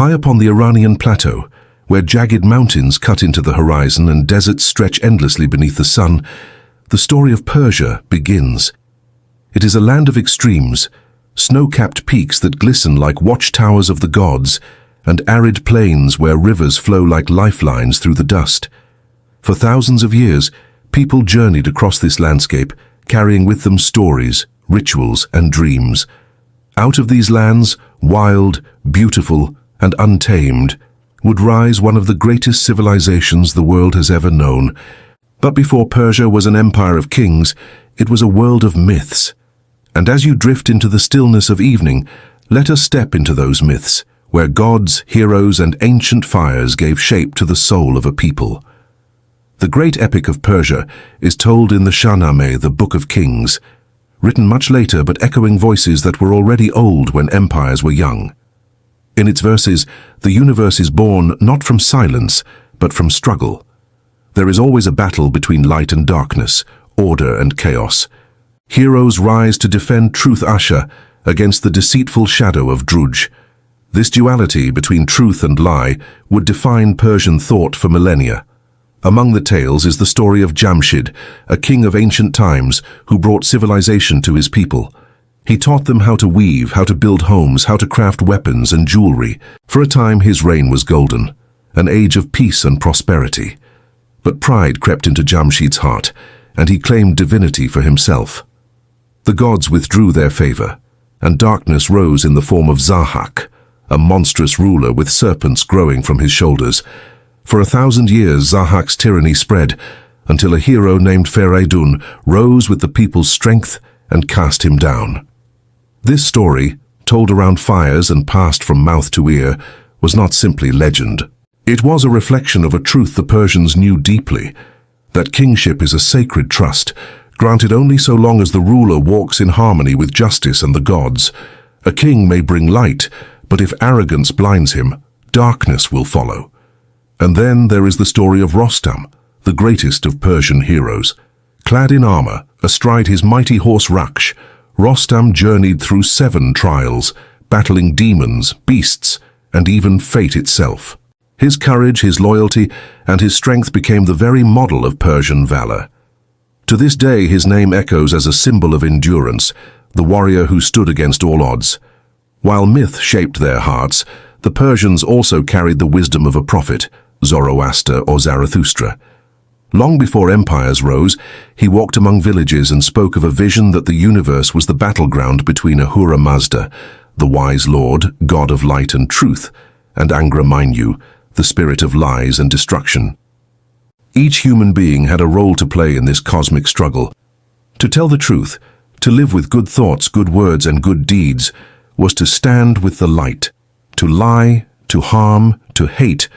High up on the Iranian plateau, where jagged mountains cut into the horizon and deserts stretch endlessly beneath the sun, the story of Persia begins. It is a land of extremes, snow-capped peaks that glisten like watchtowers of the gods, and arid plains where rivers flow like lifelines through the dust. For thousands of years, people journeyed across this landscape, carrying with them stories, rituals, and dreams. Out of these lands, wild, beautiful, and untamed, would rise one of the greatest civilizations the world has ever known. But before Persia was an empire of kings, it was a world of myths. And as you drift into the stillness of evening, let us step into those myths, where gods, heroes, and ancient fires gave shape to the soul of a people. The great epic of Persia is told in the Shahnameh, the Book of Kings, written much later but echoing voices that were already old when empires were young. In its verses, the universe is born not from silence, but from struggle. There is always a battle between light and darkness, order and chaos. Heroes rise to defend truth Asha against the deceitful shadow of Druj. This duality between truth and lie would define Persian thought for millennia. Among the tales is the story of Jamshid, a king of ancient times who brought civilization to his people. He taught them how to weave, how to build homes, how to craft weapons and jewelry. For a time his reign was golden, an age of peace and prosperity. But pride crept into Jamshid's heart, and he claimed divinity for himself. The gods withdrew their favor, and darkness rose in the form of Zahak, a monstrous ruler with serpents growing from his shoulders. For 1,000 years Zahak's tyranny spread, until a hero named Feridun rose with the people's strength and cast him down. This story, told around fires and passed from mouth to ear, was not simply legend. It was a reflection of a truth the Persians knew deeply, that kingship is a sacred trust, granted only so long as the ruler walks in harmony with justice and the gods. A king may bring light, but if arrogance blinds him, darkness will follow. And then there is the story of Rostam, the greatest of Persian heroes. Clad in armor, astride his mighty horse Raksh, Rostam journeyed through 7 trials, battling demons, beasts, and even fate itself. His courage, his loyalty, and his strength became the very model of Persian valor. To this day, his name echoes as a symbol of endurance, the warrior who stood against all odds. While myth shaped their hearts, the Persians also carried the wisdom of a prophet, Zoroaster or Zarathustra. Long before empires rose, he walked among villages and spoke of a vision that the universe was the battleground between Ahura Mazda, the wise lord, god of light and truth, and Angra Mainyu, the spirit of lies and destruction. Each human being had a role to play in this cosmic struggle. To tell the truth, to live with good thoughts, good words, and good deeds, was to stand with the light. To lie, to harm, to hate,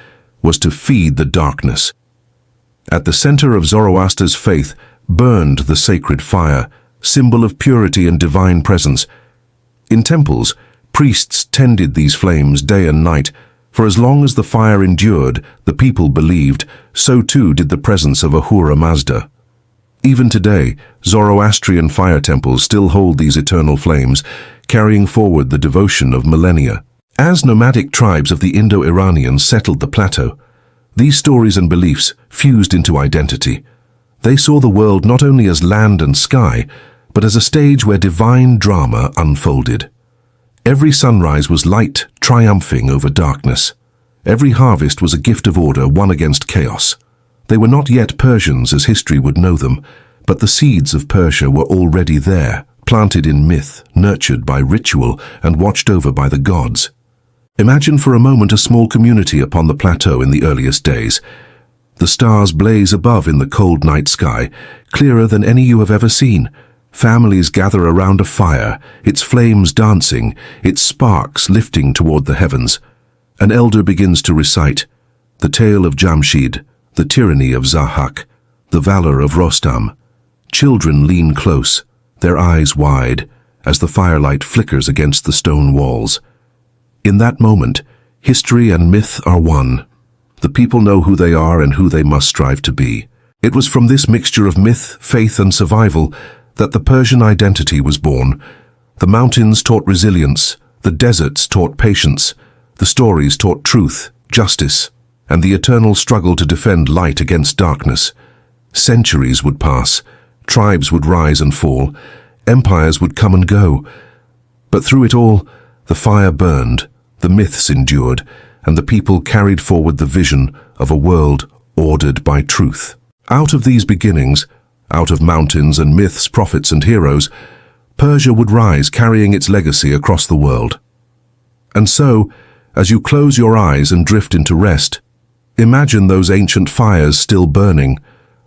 was to feed the darkness. At the center of Zoroaster's faith burned the sacred fire, symbol of purity and divine presence. In temples, priests tended these flames day and night. For as long as the fire endured, the people believed, so too did the presence of Ahura Mazda. Even today, Zoroastrian fire temples still hold these eternal flames, carrying forward the devotion of millennia. As nomadic tribes of the Indo-Iranians settled the plateau, these stories and beliefs fused into identity. They saw the world not only as land and sky, but as a stage where divine drama unfolded. Every sunrise was light triumphing over darkness. Every harvest was a gift of order won against chaos. They were not yet Persians as history would know them, but the seeds of Persia were already there, planted in myth, nurtured by ritual, and watched over by the gods. Imagine for a moment a small community upon the plateau in the earliest days. The stars blaze above in the cold night sky, clearer than any you have ever seen. Families gather around a fire, its flames dancing, its sparks lifting toward the heavens. An elder begins to recite the tale of Jamshid, the tyranny of Zahak, the valor of Rostam. Children lean close, their eyes wide, as the firelight flickers against the stone walls. In that moment, history and myth are one. The people know who they are and who they must strive to be. It was from this mixture of myth, faith, and survival that the Persian identity was born. The mountains taught resilience, the deserts taught patience, The stories taught truth, justice, and the eternal struggle to defend light against darkness. Centuries would pass, tribes would rise and fall, empires would come and go. But through it all, the fire burned, the myths endured, and the people carried forward the vision of a world ordered by truth. Out of these beginnings, out of mountains and myths, prophets and heroes, Persia would rise, carrying its legacy across the world. And so, as you close your eyes and drift into rest, imagine those ancient fires still burning,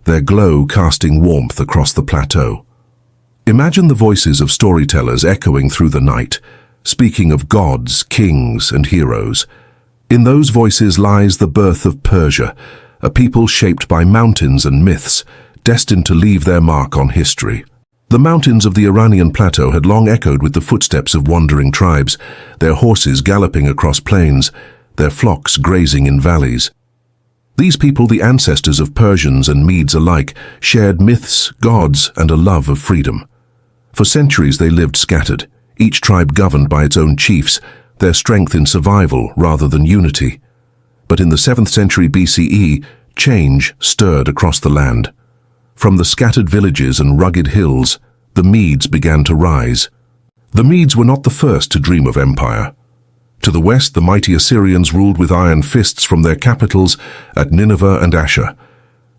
their glow casting warmth across the plateau. Imagine the voices of storytellers echoing through the night, speaking of gods, kings, and heroes. In those voices lies the birth of Persia, a people shaped by mountains and myths, destined to leave their mark on history. The mountains of the Iranian plateau had long echoed with the footsteps of wandering tribes, their horses galloping across plains, their flocks grazing in valleys. These people, the ancestors of Persians and Medes alike, shared myths, gods, and a love of freedom. For centuries they lived scattered, each tribe governed by its own chiefs, their strength in survival rather than unity. But in the 7th century BCE, change stirred across the land. From the scattered villages and rugged hills, the Medes began to rise. The Medes were not the first to dream of empire. To the west, the mighty Assyrians ruled with iron fists from their capitals at Nineveh and Asher.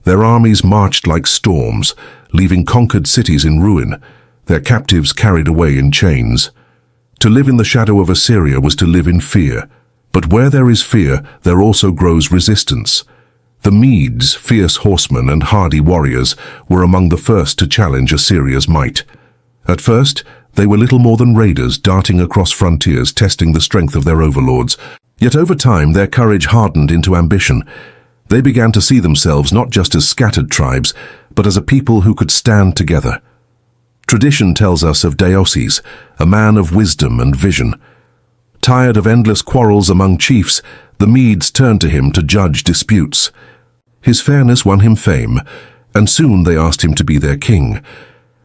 Their armies marched like storms, leaving conquered cities in ruin, their captives carried away in chains. To live in the shadow of Assyria was to live in fear, but where there is fear, there also grows resistance. The Medes, fierce horsemen and hardy warriors, were among the first to challenge Assyria's might. At first, they were little more than raiders darting across frontiers, testing the strength of their overlords. Yet over time, their courage hardened into ambition. They began to see themselves not just as scattered tribes, but as a people who could stand together. Tradition tells us of Darius, a man of wisdom and vision. Tired of endless quarrels among chiefs, the Medes turned to him to judge disputes. His fairness won him fame, and soon they asked him to be their king.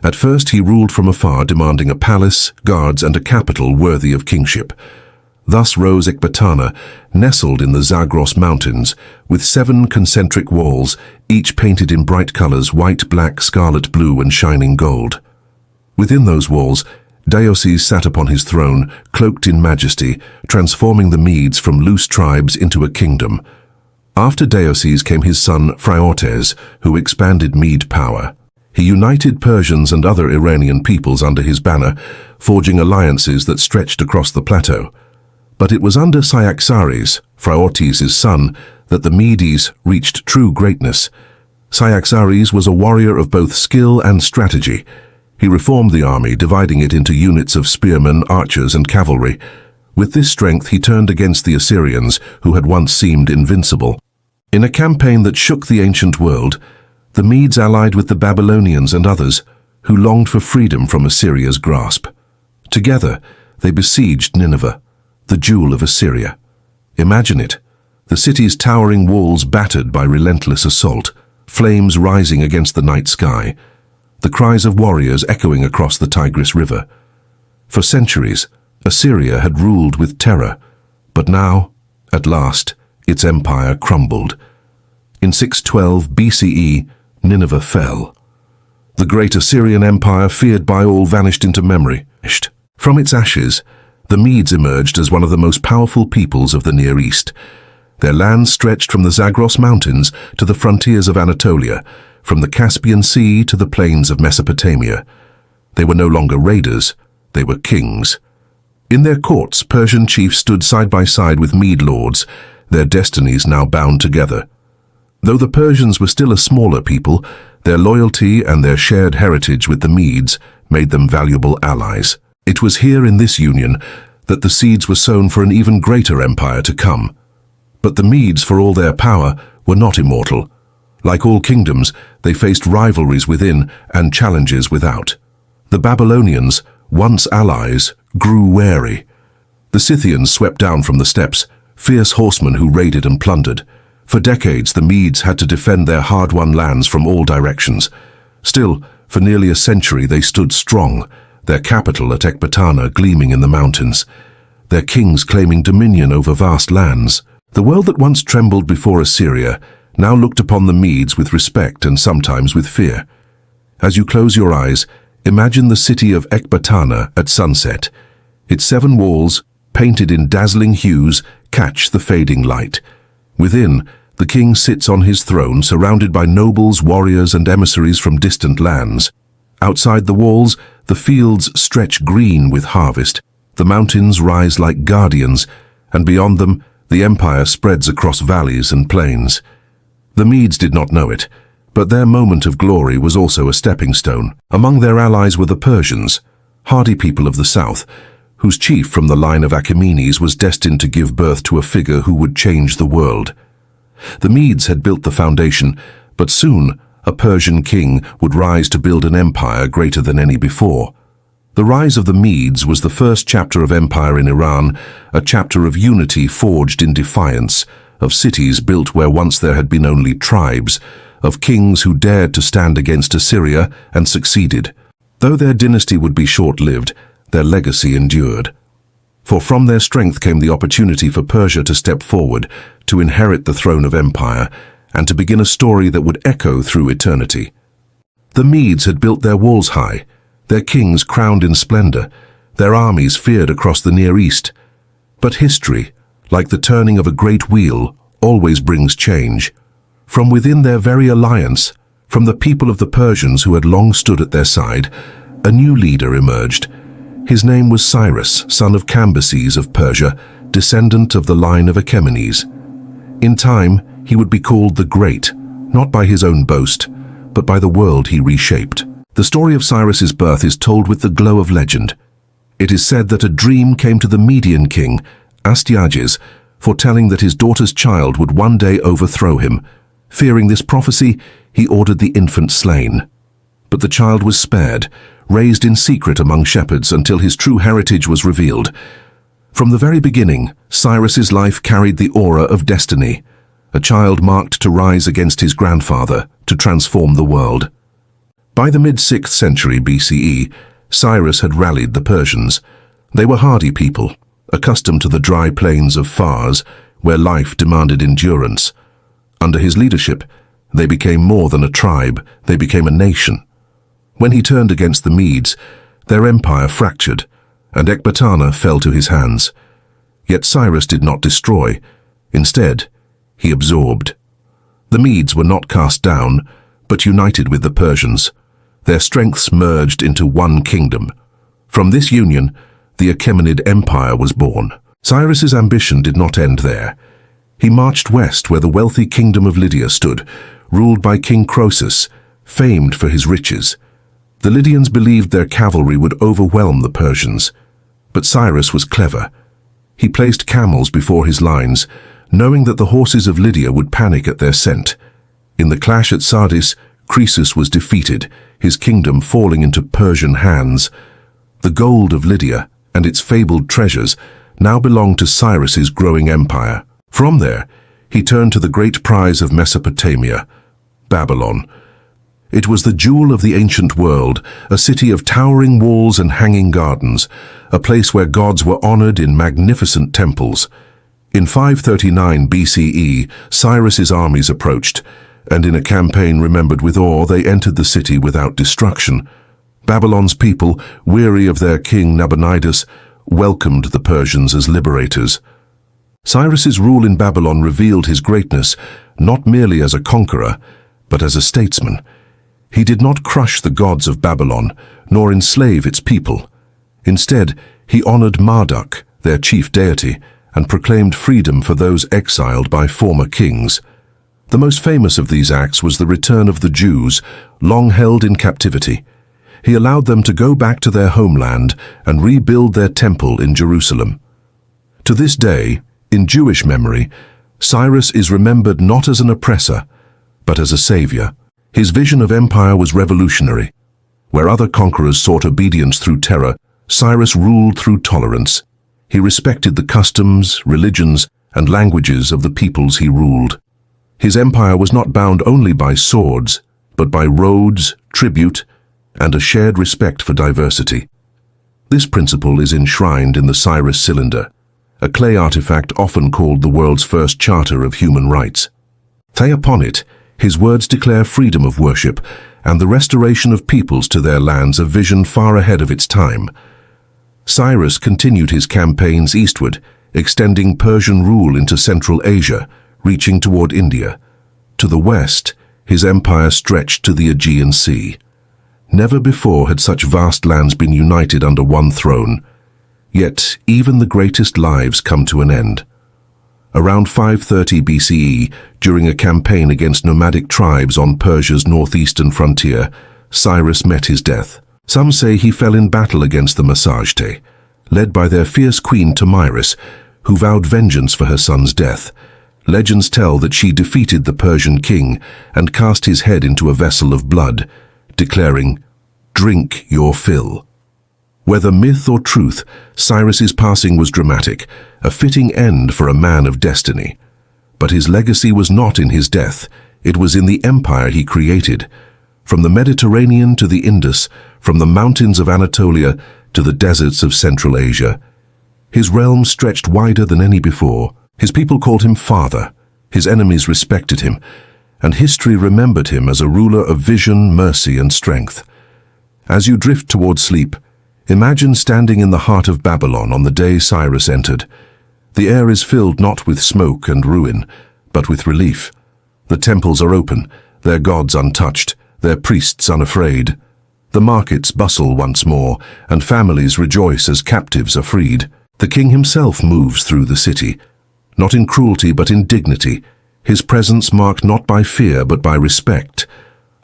At first he ruled from afar, demanding a palace, guards, and a capital worthy of kingship. Thus rose Ecbatana, nestled in the Zagros Mountains, with 7 concentric walls, each painted in bright colors: white, black, scarlet, blue, and shining gold. Within those walls, Darius sat upon his throne, cloaked in majesty, transforming the Medes from loose tribes into a kingdom. After Darius came his son Phraortes, who expanded Mede power. He united Persians and other Iranian peoples under his banner, forging alliances that stretched across the plateau. But it was under Cyaxares, Phraortes' son, that the Medes reached true greatness. Cyaxares was a warrior of both skill and strategy. He reformed the army, dividing it into units of spearmen, archers, and cavalry. With this strength, he turned against the Assyrians, who had once seemed invincible. In a campaign that shook the ancient world, the Medes allied with the Babylonians and others, who longed for freedom from Assyria's grasp. Together, they besieged Nineveh, the jewel of Assyria. Imagine it, the city's towering walls battered by relentless assault, flames rising against the night sky, the cries of warriors echoing across the Tigris River. For centuries, Assyria had ruled with terror, but now, at last, its empire crumbled. In 612 BCE, Nineveh fell. The great Assyrian Empire, feared by all, vanished into memory. From its ashes, the Medes emerged as one of the most powerful peoples of the Near East. Their lands stretched from the Zagros Mountains to the frontiers of Anatolia, from the Caspian Sea to the plains of Mesopotamia. They were no longer raiders, they were kings. In their courts, Persian chiefs stood side by side with Mede lords, their destinies now bound together. Though the Persians were still a smaller people, their loyalty and their shared heritage with the Medes made them valuable allies. It was here in this union that the seeds were sown for an even greater empire to come. But the Medes, for all their power, were not immortal. Like all kingdoms, they faced rivalries within and challenges without. The Babylonians, once allies, grew wary. The Scythians swept down from the steppes, fierce horsemen who raided and plundered. For decades, the Medes had to defend their hard-won lands from all directions. Still, for nearly a century, they stood strong, their capital at Ecbatana gleaming in the mountains. their kings claiming dominion over vast lands. The world that once trembled before Assyria now looked upon the Medes with respect and sometimes with fear. As you close your eyes, imagine the city of Ecbatana at sunset. Its 7 walls, painted in dazzling hues, catch the fading light. Within, the king sits on his throne, surrounded by nobles, warriors, and emissaries from distant lands. Outside the walls, the fields stretch green with harvest. The mountains rise like guardians, and beyond them, the empire spreads across valleys and plains. The Medes did not know it, but their moment of glory was also a stepping stone. Among their allies were the Persians, hardy people of the south, whose chief from the line of Achaemenid was destined to give birth to a figure who would change the world. The Medes had built the foundation, but soon a Persian king would rise to build an empire greater than any before. The rise of the Medes was the first chapter of empire in Iran, a chapter of unity forged in defiance, of cities built where once there had been only tribes, of kings who dared to stand against Assyria and succeeded. Though their dynasty would be short-lived, their legacy endured. For from their strength came the opportunity for Persia to step forward, to inherit the throne of empire, and to begin a story that would echo through eternity. The Medes had built their walls high, their kings crowned in splendor, their armies feared across the Near East. But history, like the turning of a great wheel, always brings change. From within their very alliance, from the people of the Persians who had long stood at their side, a new leader emerged. His name was Cyrus, son of Cambyses of Persia, descendant of the line of Achaemenids. In time, he would be called the Great, not by his own boast, but by the world he reshaped. The story of Cyrus's birth is told with the glow of legend. It is said that a dream came to the Median king, Astyages, foretelling that his daughter's child would one day overthrow him. Fearing this prophecy, he ordered the infant slain. But the child was spared, raised in secret among shepherds until his true heritage was revealed. From the very beginning, Cyrus's life carried the aura of destiny, a child marked to rise against his grandfather, to transform the world. By the mid-6th century BCE, Cyrus had rallied the Persians. They were hardy people, accustomed to the dry plains of Fars, where life demanded endurance. Under his leadership, they became more than a tribe, they became a nation. When he turned against the Medes, their empire fractured, and Ecbatana fell to his hands. Yet Cyrus did not destroy. Instead, he absorbed. The Medes were not cast down, but united with the Persians. Their strengths merged into one kingdom. From this union, the Achaemenid Empire was born. Cyrus's ambition did not end there. He marched west where the wealthy kingdom of Lydia stood, ruled by King Croesus, famed for his riches. The Lydians believed their cavalry would overwhelm the Persians. But Cyrus was clever. He placed camels before his lines, knowing that the horses of Lydia would panic at their scent. In the clash at Sardis, Croesus was defeated, his kingdom falling into Persian hands. The gold of Lydia and its fabled treasures now belonged to Cyrus's growing empire. From there, he turned to the great prize of Mesopotamia, Babylon. It was the jewel of the ancient world, a city of towering walls and hanging gardens, a place where gods were honored in magnificent temples. In 539 BCE, Cyrus's armies approached, and in a campaign remembered with awe, they entered the city without destruction. Babylon's people, weary of their king Nabonidus, welcomed the Persians as liberators. Cyrus's rule in Babylon revealed his greatness, not merely as a conqueror, but as a statesman. He did not crush the gods of Babylon, nor enslave its people. Instead, he honored Marduk, their chief deity, and proclaimed freedom for those exiled by former kings. The most famous of these acts was the return of the Jews, long held in captivity. He allowed them to go back to their homeland and rebuild their temple in Jerusalem. To this day, in Jewish memory, Cyrus is remembered not as an oppressor, but as a savior. His vision of empire was revolutionary. Where other conquerors sought obedience through terror, Cyrus ruled through tolerance. He respected the customs, religions, and languages of the peoples he ruled. His empire was not bound only by swords, but by roads, tribute, and a shared respect for diversity. This principle is enshrined in the Cyrus cylinder, a clay artifact often called the world's first charter of human rights. Upon it, his words declare freedom of worship and the restoration of peoples to their lands, a vision far ahead of its time. Cyrus continued his campaigns eastward, extending Persian rule into Central Asia, reaching toward India. To the west, his empire stretched to the Aegean Sea. Never before had such vast lands been united under one throne. Yet, even the greatest lives come to an end. Around 530 BCE, during a campaign against nomadic tribes on Persia's northeastern frontier, Cyrus met his death. Some say he fell in battle against the Massagetæ, led by their fierce queen Tomyris, who vowed vengeance for her son's death. Legends tell that she defeated the Persian king and cast his head into a vessel of blood, declaring, "Drink your fill." Whether myth or truth, Cyrus's passing was dramatic, a fitting end for a man of destiny. But his legacy was not in his death, it was in the empire he created. From the Mediterranean to the Indus, from the mountains of Anatolia to the deserts of Central Asia, his realm stretched wider than any before. His people called him father, his enemies respected him, and history remembered him as a ruler of vision, mercy, and strength. As you drift toward sleep, imagine standing in the heart of Babylon on the day Cyrus entered. The air is filled not with smoke and ruin, but with relief. The temples are open, their gods untouched, their priests unafraid. The markets bustle once more, and families rejoice as captives are freed. The king himself moves through the city, not in cruelty but in dignity, his presence marked not by fear but by respect.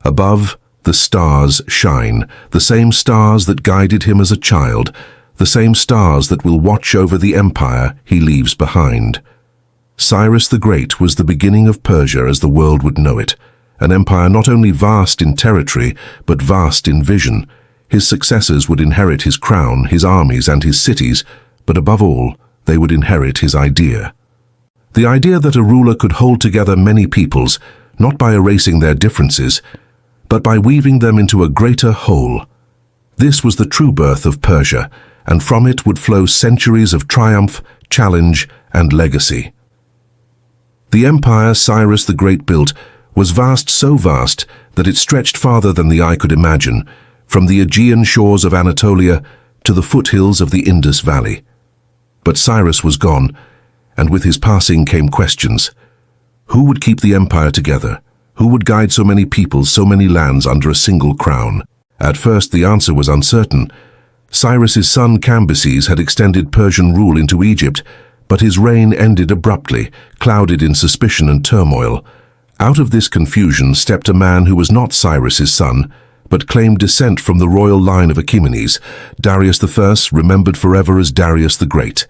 Above, the stars shine, the same stars that guided him as a child, the same stars that will watch over the empire he leaves behind. Cyrus the Great was the beginning of Persia as the world would know it, an empire not only vast in territory but vast in vision. His successors would inherit his crown, his armies, and his cities, but above all, they would inherit his idea. The idea that a ruler could hold together many peoples, not by erasing their differences, but by weaving them into a greater whole. This was the true birth of Persia, and from it would flow centuries of triumph, challenge, and legacy. The empire Cyrus the Great built was vast, so vast that it stretched farther than the eye could imagine, from the Aegean shores of Anatolia to the foothills of the Indus Valley. But Cyrus was gone, and with his passing came questions. Who would keep the empire together? Who would guide so many peoples, so many lands under a single crown? At first the answer was uncertain. Cyrus's son Cambyses had extended Persian rule into Egypt, but his reign ended abruptly, clouded in suspicion and turmoil. Out of this confusion stepped a man who was not Cyrus's son, but claimed descent from the royal line of Achaemenid, Darius I, remembered forever as Darius the Great.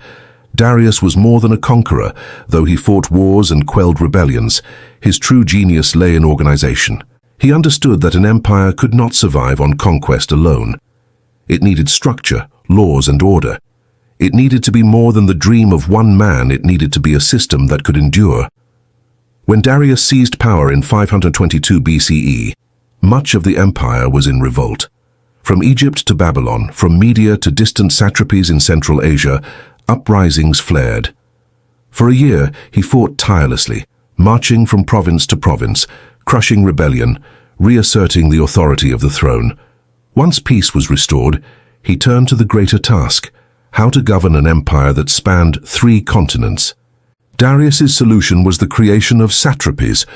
Darius was more than a conqueror, though he fought wars and quelled rebellions. His true genius lay in organization. He understood that an empire could not survive on conquest alone. It needed structure, laws, and order. It needed to be more than the dream of one man, it needed to be a system that could endure. When Darius seized power in 522 BCE, much of the empire was in revolt. From Egypt to Babylon, from Media to distant satrapies in Central Asia, uprisings flared. For a year, he fought tirelessly, marching from province to province, crushing rebellion, reasserting the authority of the throne. Once peace was restored, he turned to the greater task, how to govern an empire that spanned 3 continents. Darius's solution was the creation of satrapies,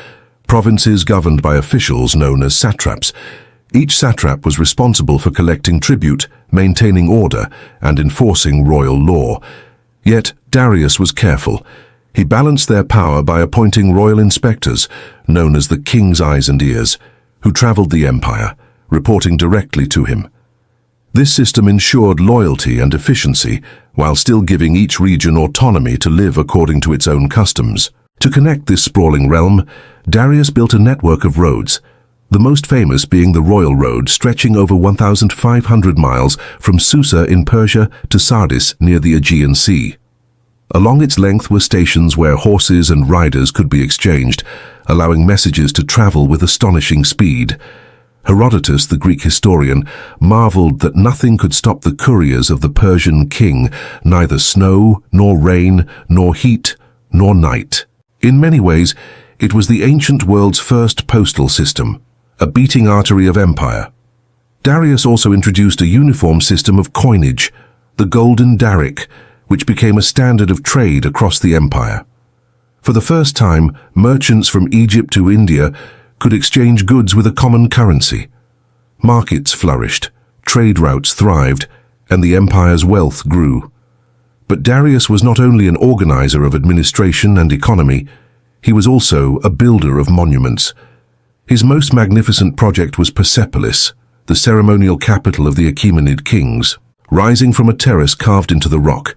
provinces governed by officials known as satraps. Each satrap was responsible for collecting tribute, maintaining order, and enforcing royal law. Yet Darius was careful. He balanced their power by appointing royal inspectors, known as the king's eyes and ears, who traveled the empire, reporting directly to him. This system ensured loyalty and efficiency, while still giving each region autonomy to live according to its own customs. To connect this sprawling realm, Darius built a network of roads, the most famous being the Royal Road, stretching over 1,500 miles from Susa in Persia to Sardis near the Aegean Sea. Along its length were stations where horses and riders could be exchanged, allowing messages to travel with astonishing speed. Herodotus, the Greek historian, marveled that nothing could stop the couriers of the Persian king, neither snow, nor rain, nor heat, nor night. In many ways, it was the ancient world's first postal system, a beating artery of empire. Darius also introduced a uniform system of coinage, the golden daric, which became a standard of trade across the empire. For the first time, merchants from Egypt to India could exchange goods with a common currency. Markets flourished, trade routes thrived, and the empire's wealth grew. But Darius was not only an organizer of administration and economy, he was also a builder of monuments. His most magnificent project was Persepolis, the ceremonial capital of the Achaemenid kings. Rising from a terrace carved into the rock,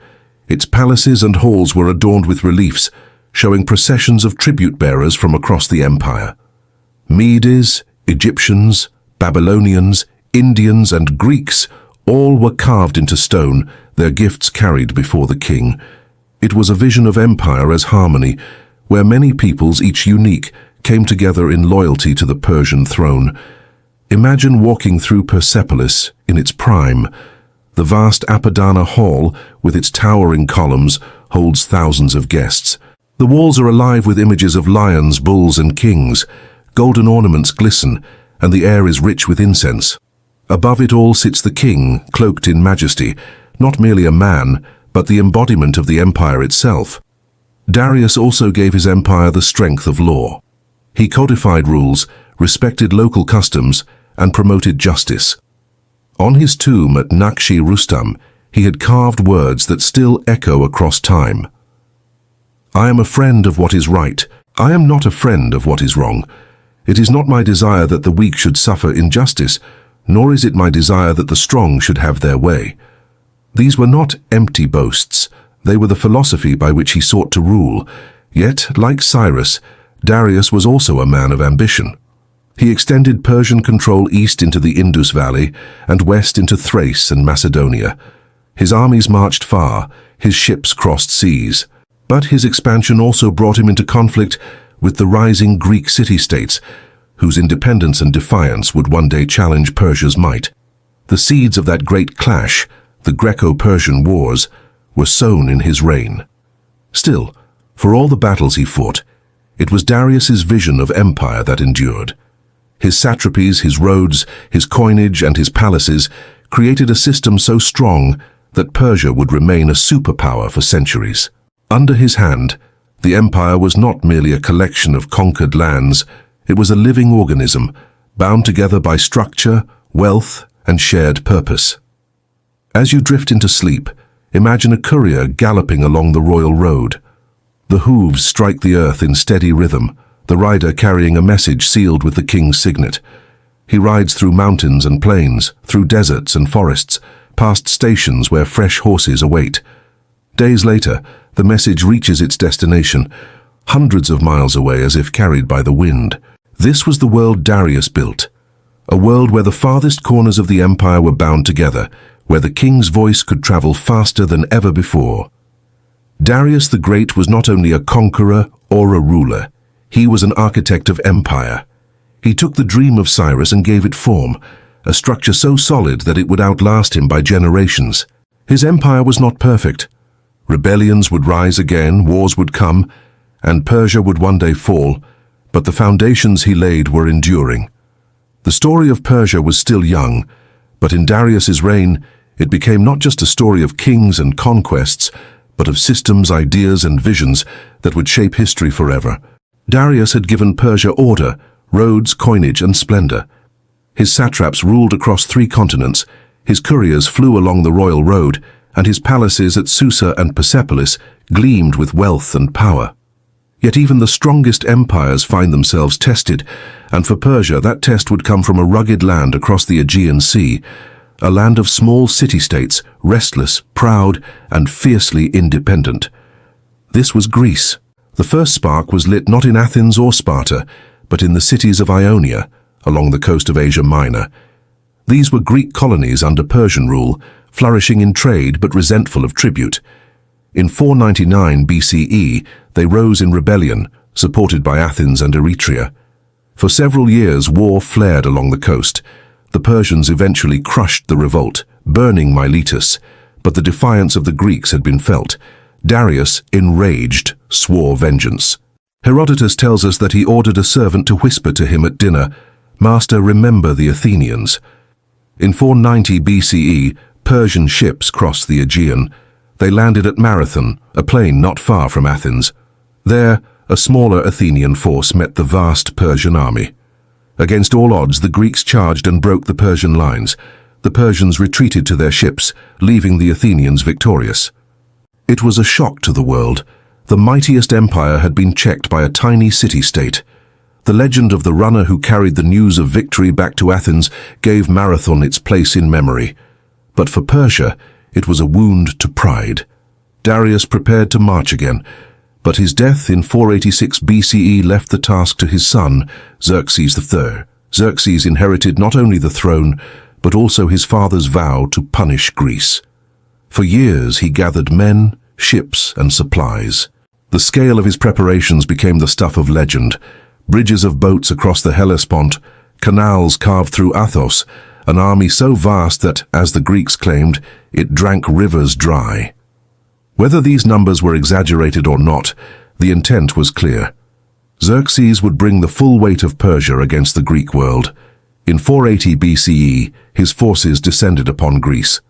its palaces and halls were adorned with reliefs, showing processions of tribute-bearers from across the empire. Medes, Egyptians, Babylonians, Indians, and Greeks all were carved into stone, their gifts carried before the king. It was a vision of empire as harmony, where many peoples, each unique, came together in loyalty to the Persian throne. Imagine walking through Persepolis in its prime. The vast Apadana Hall, with its towering columns, holds thousands of guests. The walls are alive with images of lions, bulls, and kings. Golden ornaments glisten, and the air is rich with incense. Above it all sits the king, cloaked in majesty, not merely a man, but the embodiment of the empire itself. Darius also gave his empire the strength of law. He codified rules, respected local customs, and promoted justice. On his tomb at Nakshi Rustam, he had carved words that still echo across time. I am a friend of what is right. I am not a friend of what is wrong. It is not my desire that the weak should suffer injustice, nor is it my desire that the strong should have their way. These were not empty boasts. They were the philosophy by which he sought to rule. Yet, like Cyrus, Darius was also a man of ambition. He extended Persian control east into the Indus Valley and west into Thrace and Macedonia. His armies marched far, his ships crossed seas. But his expansion also brought him into conflict with the rising Greek city-states, whose independence and defiance would one day challenge Persia's might. The seeds of that great clash, the Greco-Persian Wars, were sown in his reign. Still, for all the battles he fought, it was Darius's vision of empire that endured. His satrapies, his roads, his coinage, and his palaces created a system so strong that Persia would remain a superpower for centuries. Under his hand, the empire was not merely a collection of conquered lands, it was a living organism, bound together by structure, wealth, and shared purpose. As you drift into sleep, imagine a courier galloping along the royal road. The hooves strike the earth in steady rhythm, the rider carrying a message sealed with the king's signet. He rides through mountains and plains, through deserts and forests, past stations where fresh horses await. Days later, the message reaches its destination, hundreds of miles away as if carried by the wind. This was the world Darius built, a world where the farthest corners of the empire were bound together, where the king's voice could travel faster than ever before. Darius the Great was not only a conqueror or a ruler, he was an architect of empire. He took the dream of Cyrus and gave it form, a structure so solid that it would outlast him by generations. His empire was not perfect. Rebellions would rise again, wars would come, and Persia would one day fall, but the foundations he laid were enduring. The story of Persia was still young, but in Darius's reign, it became not just a story of kings and conquests, but of systems, ideas, and visions that would shape history forever. Darius had given Persia order, roads, coinage, and splendor. His satraps ruled across 3 continents, his couriers flew along the royal road, and his palaces at Susa and Persepolis gleamed with wealth and power. Yet even the strongest empires find themselves tested, and for Persia that test would come from a rugged land across the Aegean Sea, a land of small city-states, restless, proud, and fiercely independent. This was Greece. The first spark was lit not in Athens or Sparta, but in the cities of Ionia, along the coast of Asia Minor. These were Greek colonies under Persian rule, flourishing in trade but resentful of tribute. In 499 BCE, they rose in rebellion, supported by Athens and Eretria. For several years, war flared along the coast. The Persians eventually crushed the revolt, burning Miletus, but the defiance of the Greeks had been felt. Darius, enraged, swore vengeance. Herodotus tells us that he ordered a servant to whisper to him at dinner, "Master, remember the Athenians." In 490 BCE, Persian ships crossed the Aegean. They landed at Marathon, a plain not far from Athens. There, a smaller Athenian force met the vast Persian army. Against all odds, the Greeks charged and broke the Persian lines. The Persians retreated to their ships, leaving the Athenians victorious. It was a shock to the world. The mightiest empire had been checked by a tiny city-state. The legend of the runner who carried the news of victory back to Athens gave Marathon its place in memory. But for Persia, it was a wound to pride. Darius prepared to march again, but his death in 486 BCE left the task to his son, Xerxes III. Xerxes inherited not only the throne, but also his father's vow to punish Greece. For years he gathered men, ships, and supplies. The scale of his preparations became the stuff of legend. Bridges of boats across the Hellespont, canals carved through Athos, an army so vast that, as the Greeks claimed, it drank rivers dry. Whether these numbers were exaggerated or not, the intent was clear. Xerxes would bring the full weight of Persia against the Greek world. In 480 BCE, his forces descended upon Greece.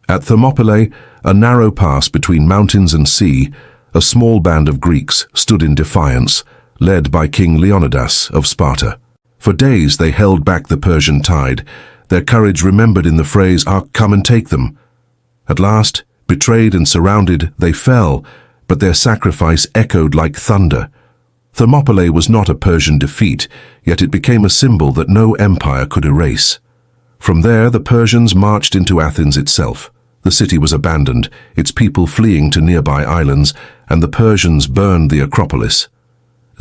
At Thermopylae, a narrow pass between mountains and sea, a small band of Greeks stood in defiance, led by King Leonidas of Sparta. For days they held back the Persian tide, their courage remembered in the phrase, "Come and take them." At last, betrayed and surrounded, they fell, but their sacrifice echoed like thunder. Thermopylae was not a Persian defeat, yet it became a symbol that no empire could erase. From there, the Persians marched into Athens itself. The city was abandoned, its people fleeing to nearby islands, and the Persians burned the Acropolis.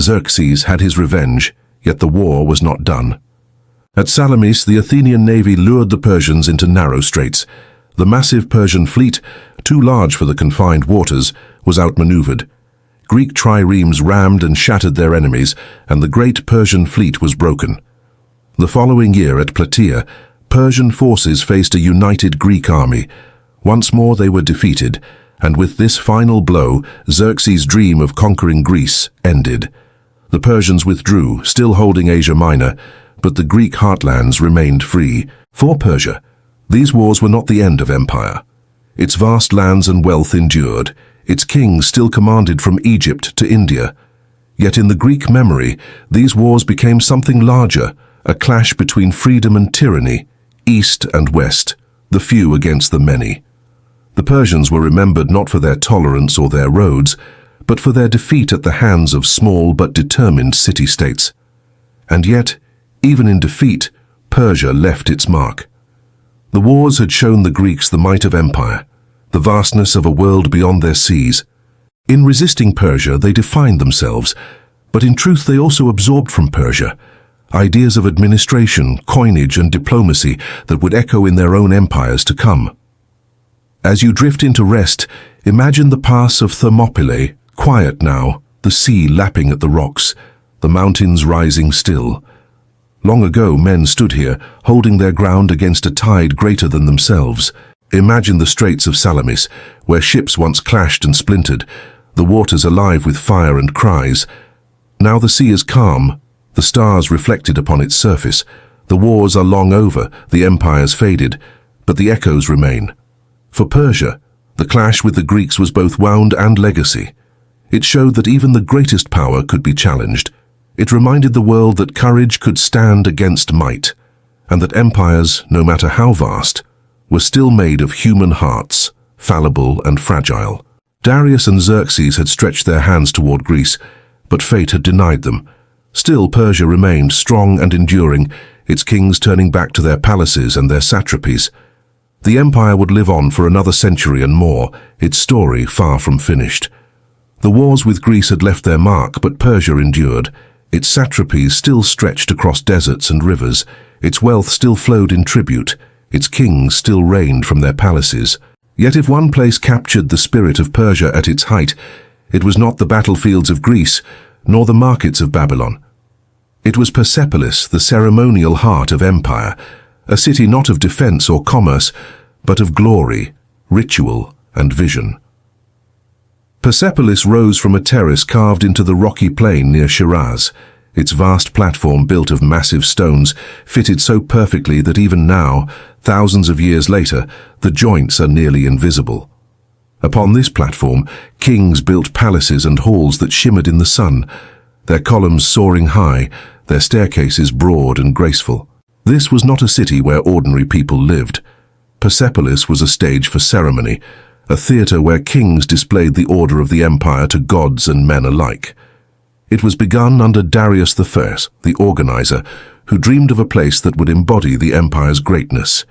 Xerxes had his revenge, yet the war was not done. At Salamis, the Athenian navy lured the Persians into narrow straits. The massive Persian fleet, too large for the confined waters, was outmaneuvered. Greek triremes rammed and shattered their enemies, and the great Persian fleet was broken. The following year at Plataea, Persian forces faced a united Greek army. Once more they were defeated, and with this final blow, Xerxes' dream of conquering Greece ended. The Persians withdrew, still holding Asia Minor, but the Greek heartlands remained free. For Persia, these wars were not the end of empire. Its vast lands and wealth endured, its kings still commanded from Egypt to India. Yet in the Greek memory, these wars became something larger, a clash between freedom and tyranny, east and west, the few against the many. The Persians were remembered not for their tolerance or their roads, but for their defeat at the hands of small but determined city-states. And yet, even in defeat, Persia left its mark. The wars had shown the Greeks the might of empire, the vastness of a world beyond their seas. In resisting Persia, they defined themselves, but in truth they also absorbed from Persia ideas of administration, coinage, and diplomacy that would echo in their own empires to come. As you drift into rest, imagine the pass of Thermopylae, quiet now, the sea lapping at the rocks, the mountains rising still. Long ago, men stood here, holding their ground against a tide greater than themselves. Imagine the straits of Salamis, where ships once clashed and splintered, the waters alive with fire and cries. Now the sea is calm, the stars reflected upon its surface. The wars are long over, the empires faded, but the echoes remain. For Persia, the clash with the Greeks was both wound and legacy. It showed that even the greatest power could be challenged. It reminded the world that courage could stand against might, and that empires, no matter how vast, were still made of human hearts, fallible and fragile. Darius and Xerxes had stretched their hands toward Greece, but fate had denied them. Still, Persia remained strong and enduring, its kings turning back to their palaces and their satrapies. The empire would live on for another century and more, its story far from finished. The wars with Greece had left their mark, but Persia endured. Its satrapies still stretched across deserts and rivers, its wealth still flowed in tribute, its kings still reigned from their palaces. Yet if one place captured the spirit of Persia at its height, it was not the battlefields of Greece, nor the markets of Babylon. It was Persepolis, the ceremonial heart of empire, a city not of defense or commerce, but of glory, ritual, and vision. Persepolis rose from a terrace carved into the rocky plain near Shiraz. Its vast platform, built of massive stones, fitted so perfectly that even now, thousands of years later, the joints are nearly invisible. Upon this platform, kings built palaces and halls that shimmered in the sun, their columns soaring high, their staircases broad and graceful. This was not a city where ordinary people lived. Persepolis was a stage for ceremony, a theatre where kings displayed the order of the empire to gods and men alike. It was begun under Darius I, the organizer, who dreamed of a place that would embody the empire's greatness.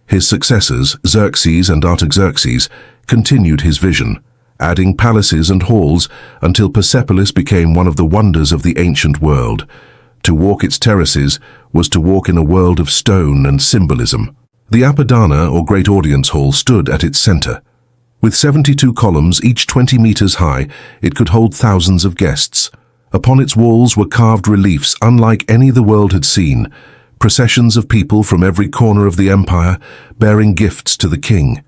His successors, Xerxes and Artaxerxes, continued his vision, adding palaces and halls until Persepolis became one of the wonders of the ancient world. To walk its terraces was to walk in a world of stone and symbolism. The Apadana, or Great Audience Hall, stood at its center. With 72 columns, each 20 meters high, it could hold thousands of guests. Upon its walls were carved reliefs unlike any the world had seen, processions of people from every corner of the empire, bearing gifts to the king.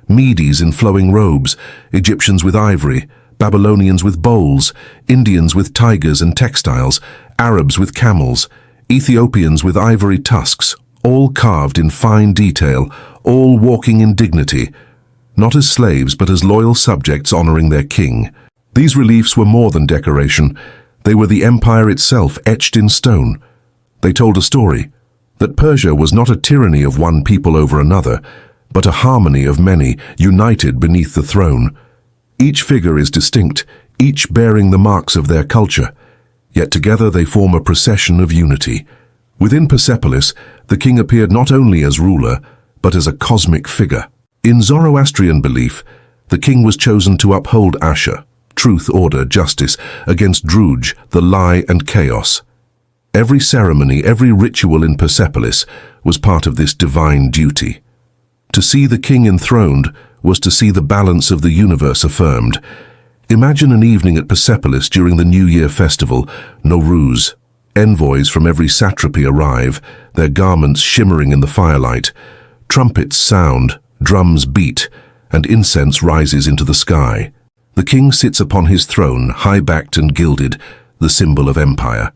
Medes in flowing robes, Egyptians with ivory, Babylonians with bowls, Indians with tigers and textiles, Arabs with camels, Ethiopians with ivory tusks, all carved in fine detail, all walking in dignity, not as slaves but as loyal subjects honoring their king. These reliefs were more than decoration. They were the empire itself etched in stone. They told a story, that Persia was not a tyranny of one people over another, but a harmony of many, united beneath the throne. Each figure is distinct, each bearing the marks of their culture, yet together they form a procession of unity. Within Persepolis, the king appeared not only as ruler, but as a cosmic figure. In Zoroastrian belief, the king was chosen to uphold Asher, truth, order, justice, against Druj, the lie and chaos. Every ceremony, every ritual in Persepolis was part of this divine duty. To see the king enthroned was to see the balance of the universe affirmed. Imagine an evening at Persepolis during the New Year festival, Nowruz. Envoys from every satrapy arrive, their garments shimmering in the firelight. Trumpets sound, drums beat, and incense rises into the sky. The king sits upon his throne, high-backed and gilded, the symbol of empire.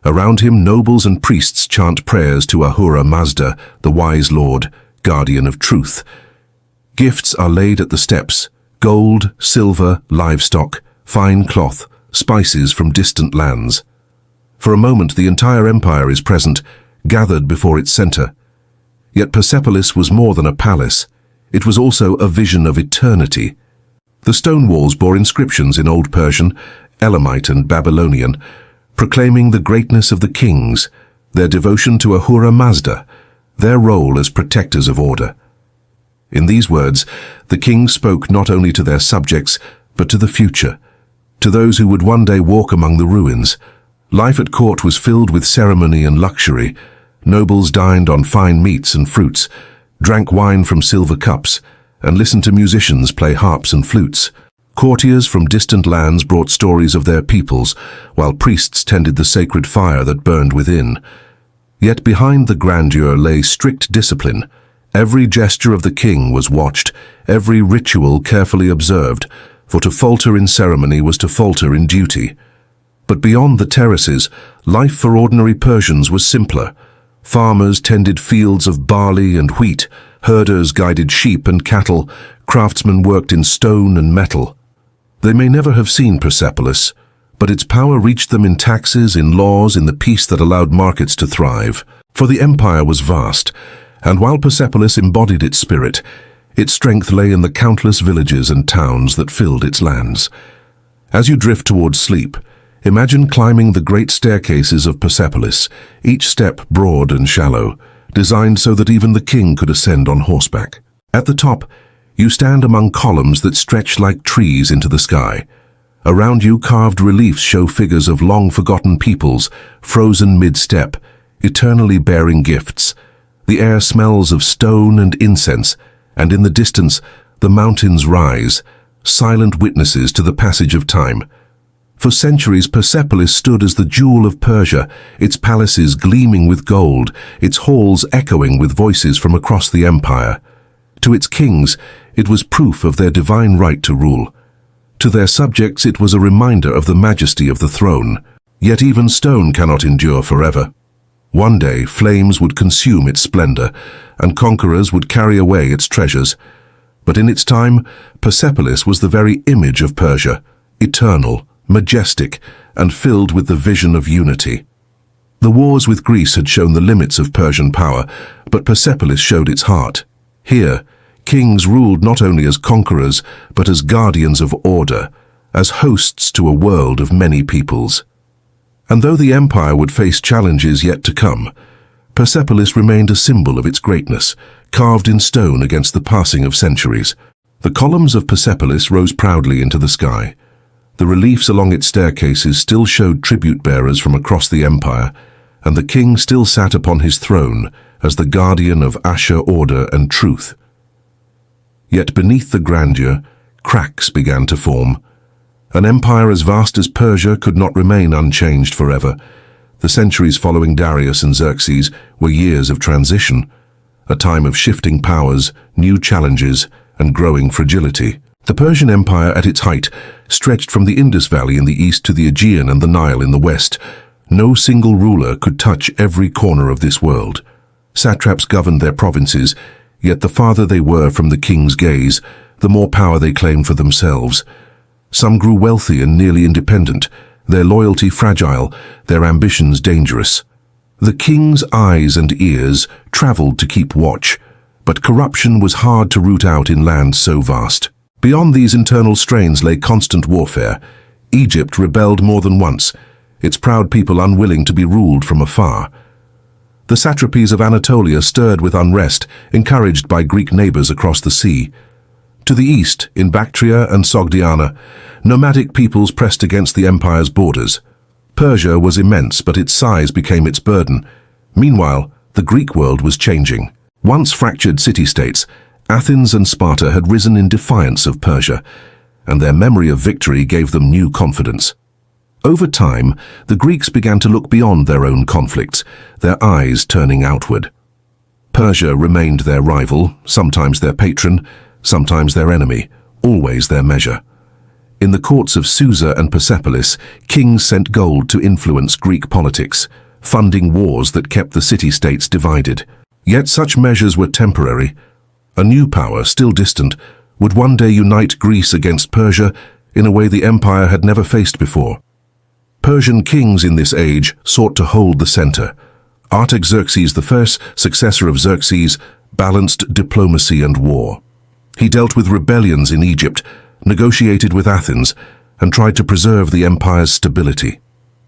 Around him, nobles and priests chant prayers to Ahura Mazda, the wise lord, guardian of truth. Gifts are laid at the steps: gold, silver, livestock, fine cloth, spices from distant lands. For a moment, the entire empire is present, gathered before its center. Yet Persepolis was more than a palace. It was also a vision of eternity. The stone walls bore inscriptions in Old Persian, Elamite and Babylonian, proclaiming the greatness of the kings, their devotion to Ahura Mazda, their role as protectors of order. In these words, the kings spoke not only to their subjects, but to the future, to those who would one day walk among the ruins. Life at court was filled with ceremony and luxury. Nobles dined on fine meats and fruits, drank wine from silver cups, and listened to musicians play harps and flutes. Courtiers from distant lands brought stories of their peoples, while priests tended the sacred fire that burned within. Yet behind the grandeur lay strict discipline. Every gesture of the king was watched, every ritual carefully observed, for to falter in ceremony was to falter in duty. But beyond the terraces, life for ordinary Persians was simpler. Farmers tended fields of barley and wheat, herders guided sheep and cattle, craftsmen worked in stone and metal. They may never have seen Persepolis, but its power reached them in taxes, in laws, in the peace that allowed markets to thrive. For the empire was vast, and while Persepolis embodied its spirit, its strength lay in the countless villages and towns that filled its lands. As you drift towards sleep, imagine climbing the great staircases of Persepolis, each step broad and shallow, designed so that even the king could ascend on horseback. At the top, you stand among columns that stretch like trees into the sky. Around you, carved reliefs show figures of long-forgotten peoples, frozen mid-step, eternally bearing gifts. The air smells of stone and incense, and in the distance, the mountains rise, silent witnesses to the passage of time. For centuries, Persepolis stood as the jewel of Persia, its palaces gleaming with gold, its halls echoing with voices from across the empire. To its kings, it was proof of their divine right to rule. To their subjects, it was a reminder of the majesty of the throne. Yet even stone cannot endure forever. One day, flames would consume its splendor, and conquerors would carry away its treasures. But in its time, Persepolis was the very image of Persia, eternal, majestic, and filled with the vision of unity. The wars with Greece had shown the limits of Persian power, but Persepolis showed its heart. Here, kings ruled not only as conquerors, but as guardians of order, as hosts to a world of many peoples. And though the empire would face challenges yet to come, Persepolis remained a symbol of its greatness, carved in stone against the passing of centuries. The columns of Persepolis rose proudly into the sky. The reliefs along its staircases still showed tribute bearers from across the empire, and the king still sat upon his throne as the guardian of Asher order and truth. Yet beneath the grandeur, cracks began to form. An empire as vast as Persia could not remain unchanged forever. The centuries following Darius and Xerxes were years of transition, a time of shifting powers, new challenges, and growing fragility. The Persian Empire at its height stretched from the Indus Valley in the east to the Aegean and the Nile in the west. No single ruler could touch every corner of this world. Satraps governed their provinces, yet the farther they were from the king's gaze, the more power they claimed for themselves. Some grew wealthy and nearly independent, their loyalty fragile, their ambitions dangerous. The king's eyes and ears traveled to keep watch, but corruption was hard to root out in lands so vast. Beyond these internal strains lay constant warfare. Egypt rebelled more than once, its proud people unwilling to be ruled from afar. The satrapies of Anatolia stirred with unrest, encouraged by Greek neighbors across the sea. To the east, in Bactria and Sogdiana, nomadic peoples pressed against the empire's borders. Persia was immense, but its size became its burden. Meanwhile, the Greek world was changing. Once fractured city-states, Athens and Sparta had risen in defiance of Persia, and their memory of victory gave them new confidence. Over time, the Greeks began to look beyond their own conflicts, their eyes turning outward. Persia remained their rival, sometimes their patron, sometimes their enemy, always their measure. In the courts of Susa and Persepolis, kings sent gold to influence Greek politics, funding wars that kept the city-states divided. Yet such measures were temporary. A new power, still distant, would one day unite Greece against Persia in a way the empire had never faced before. Persian kings in this age sought to hold the center. Artaxerxes I, successor of Xerxes, balanced diplomacy and war. He dealt with rebellions in Egypt, negotiated with Athens, and tried to preserve the empire's stability.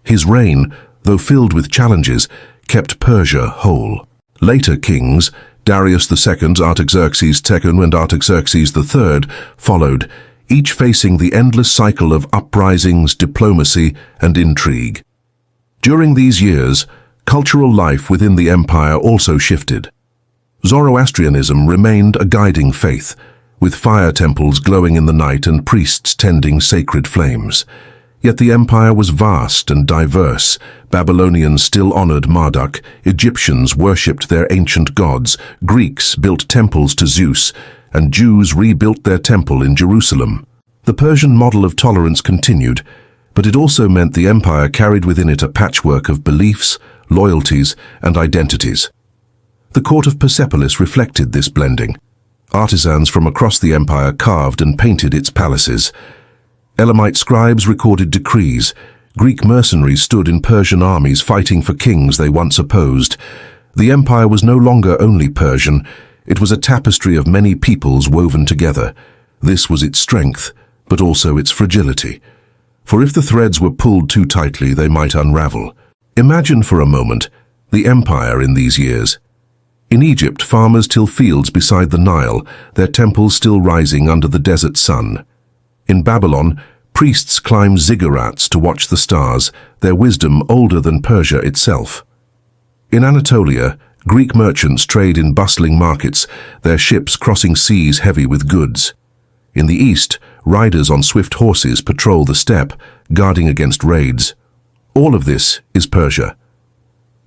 His reign, though filled with challenges, kept Persia whole. Later kings, Darius II, Artaxerxes II, and Artaxerxes III, followed, each facing the endless cycle of uprisings, diplomacy, and intrigue. During these years, cultural life within the empire also shifted. Zoroastrianism remained a guiding faith, with fire temples glowing in the night and priests tending sacred flames. Yet the empire was vast and diverse. Babylonians still honored Marduk, Egyptians worshipped their ancient gods, Greeks built temples to Zeus, and Jews rebuilt their temple in Jerusalem. The Persian model of tolerance continued, but it also meant the empire carried within it a patchwork of beliefs, loyalties, and identities. The court of Persepolis reflected this blending. Artisans from across the empire carved and painted its palaces. Elamite scribes recorded decrees. Greek mercenaries stood in Persian armies fighting for kings they once opposed. The empire was no longer only Persian. It was a tapestry of many peoples woven together. This was its strength, but also its fragility. For if the threads were pulled too tightly, they might unravel. Imagine for a moment the empire in these years. In Egypt, farmers till fields beside the Nile, their temples still rising under the desert sun. In Babylon, priests climbed ziggurats to watch the stars, their wisdom older than Persia itself. In Anatolia, Greek merchants trade in bustling markets, their ships crossing seas heavy with goods. In the east, riders on swift horses patrol the steppe, guarding against raids. All of this is Persia.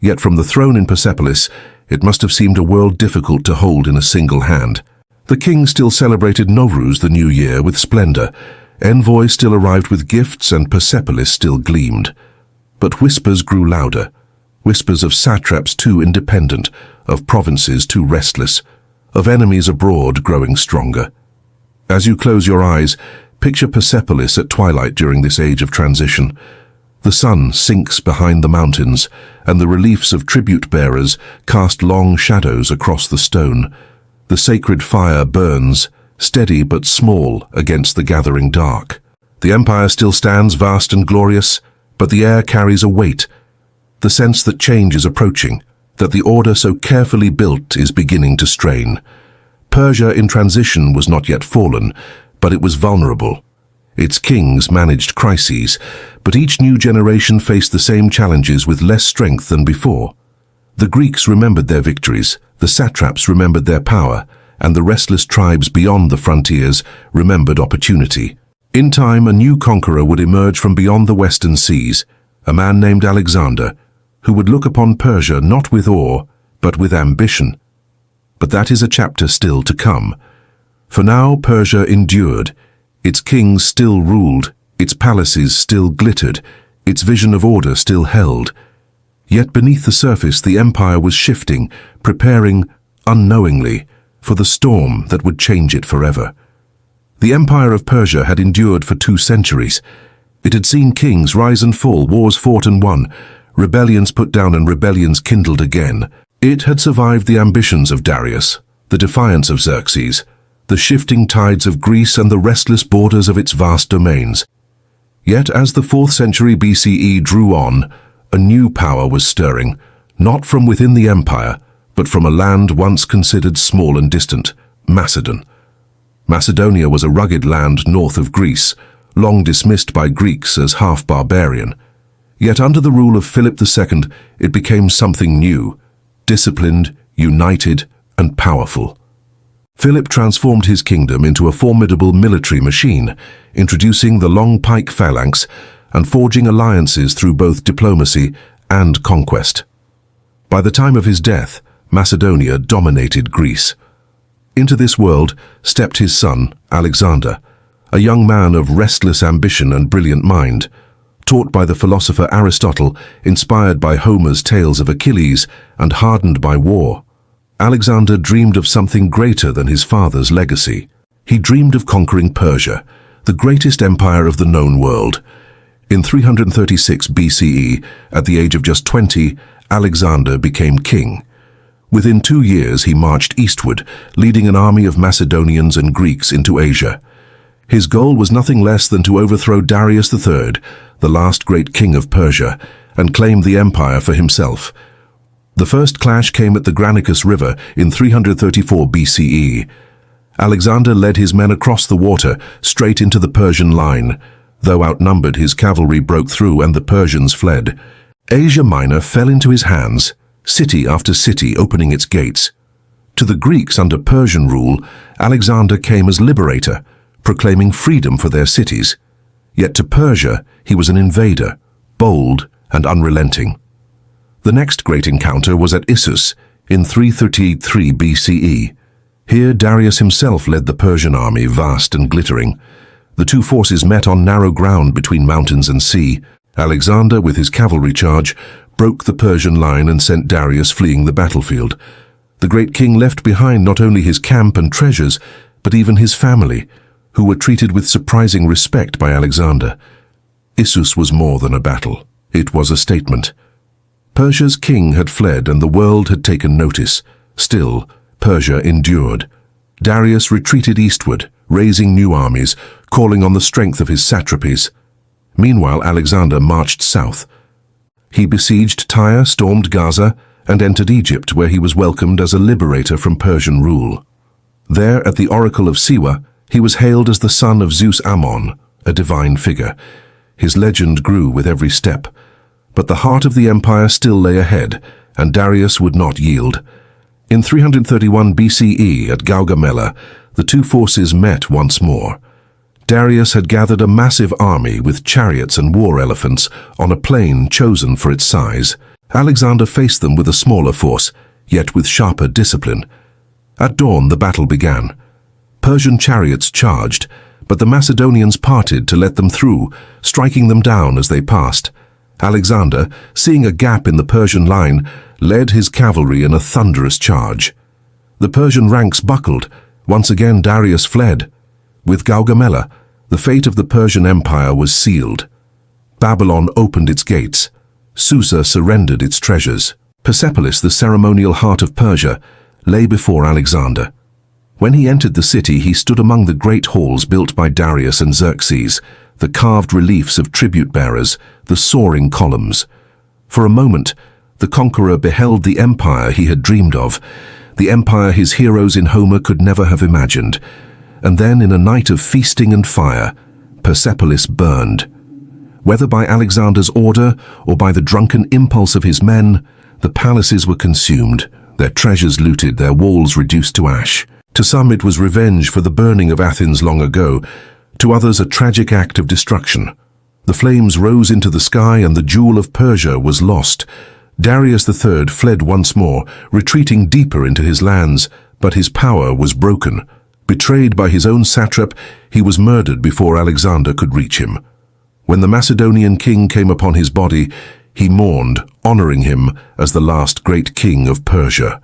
Yet from the throne in Persepolis, it must have seemed a world difficult to hold in a single hand. The king still celebrated Nowruz, the new year, with splendor. Envoys still arrived with gifts, and Persepolis still gleamed. But whispers grew louder. Whispers of satraps too independent, of provinces too restless, of enemies abroad growing stronger. As you close your eyes, picture Persepolis at twilight during this age of transition. The sun sinks behind the mountains, and the reliefs of tribute-bearers cast long shadows across the stone. The sacred fire burns, steady but small against the gathering dark. The empire still stands vast and glorious, but the air carries a weight, the sense that change is approaching, that the order so carefully built is beginning to strain. Persia in transition was not yet fallen, but it was vulnerable. Its kings managed crises, but each new generation faced the same challenges with less strength than before. The Greeks remembered their victories, the satraps remembered their power, and the restless tribes beyond the frontiers remembered opportunity. In time, a new conqueror would emerge from beyond the western seas, a man named Alexander, who would look upon Persia not with awe, but with ambition. But that is a chapter still to come. For now, Persia endured. Its kings still ruled, its palaces still glittered, its vision of order still held. Yet beneath the surface the empire was shifting, preparing, unknowingly, for the storm that would change it forever. The empire of Persia had endured for 2 centuries. It had seen kings rise and fall, wars fought and won, rebellions put down and rebellions kindled again. It had survived the ambitions of Darius, the defiance of Xerxes, the shifting tides of Greece and the restless borders of its vast domains. Yet as the 4th century BCE drew on, a new power was stirring, not from within the empire, but from a land once considered small and distant, Macedon. Macedonia was a rugged land north of Greece, long dismissed by Greeks as half-barbarian. Yet under the rule of Philip II, it became something new, disciplined, united, and powerful. Philip transformed his kingdom into a formidable military machine, introducing the long pike phalanx and forging alliances through both diplomacy and conquest. By the time of his death, Macedonia dominated Greece. Into this world stepped his son, Alexander, a young man of restless ambition and brilliant mind. Taught by the philosopher Aristotle, inspired by Homer's tales of Achilles, and hardened by war, Alexander dreamed of something greater than his father's legacy. He dreamed of conquering Persia, the greatest empire of the known world. In 336 BCE, at the age of just 20, Alexander became king. Within 2 years he marched eastward, leading an army of Macedonians and Greeks into Asia. His goal was nothing less than to overthrow Darius III, the last great king of Persia, and claim the empire for himself. The first clash came at the Granicus River in 334 BCE. Alexander led his men across the water, straight into the Persian line. Though outnumbered, his cavalry broke through and the Persians fled. Asia Minor fell into his hands, city after city opening its gates. To the Greeks under Persian rule, Alexander came as liberator, proclaiming freedom for their cities. Yet to Persia, he was an invader, bold and unrelenting. The next great encounter was at Issus in 333 BCE. Here Darius himself led the Persian army, vast and glittering. The two forces met on narrow ground between mountains and sea. Alexander, with his cavalry charge, broke the Persian line and sent Darius fleeing the battlefield. The great king left behind not only his camp and treasures, but even his family, who were treated with surprising respect by Alexander. Issus was more than a battle. It was a statement. Persia's king had fled and the world had taken notice. Still, Persia endured. Darius retreated eastward, raising new armies, calling on the strength of his satrapies. Meanwhile, Alexander marched south. He besieged Tyre, stormed Gaza, and entered Egypt, where he was welcomed as a liberator from Persian rule. There, at the oracle of Siwa, he was hailed as the son of Zeus Ammon, a divine figure. His legend grew with every step. But the heart of the empire still lay ahead, and Darius would not yield. In 331 BCE at Gaugamela, the two forces met once more. Darius had gathered a massive army with chariots and war elephants on a plain chosen for its size. Alexander faced them with a smaller force, yet with sharper discipline. At dawn, the battle began. Persian chariots charged, but the Macedonians parted to let them through, striking them down as they passed. Alexander, seeing a gap in the Persian line, led his cavalry in a thunderous charge. The Persian ranks buckled. Once again Darius fled. With Gaugamela, the fate of the Persian Empire was sealed. Babylon opened its gates. Susa surrendered its treasures. Persepolis, the ceremonial heart of Persia, lay before Alexander. When he entered the city, he stood among the great halls built by Darius and Xerxes, the carved reliefs of tribute-bearers, the soaring columns. For a moment, the conqueror beheld the empire he had dreamed of, the empire his heroes in Homer could never have imagined. And then, in a night of feasting and fire, Persepolis burned. Whether by Alexander's order or by the drunken impulse of his men, the palaces were consumed, their treasures looted, their walls reduced to ash. To some it was revenge for the burning of Athens long ago, to others a tragic act of destruction. The flames rose into the sky and the jewel of Persia was lost. Darius III fled once more, retreating deeper into his lands, but his power was broken. Betrayed by his own satrap, he was murdered before Alexander could reach him. When the Macedonian king came upon his body, he mourned, honoring him as the last great king of Persia.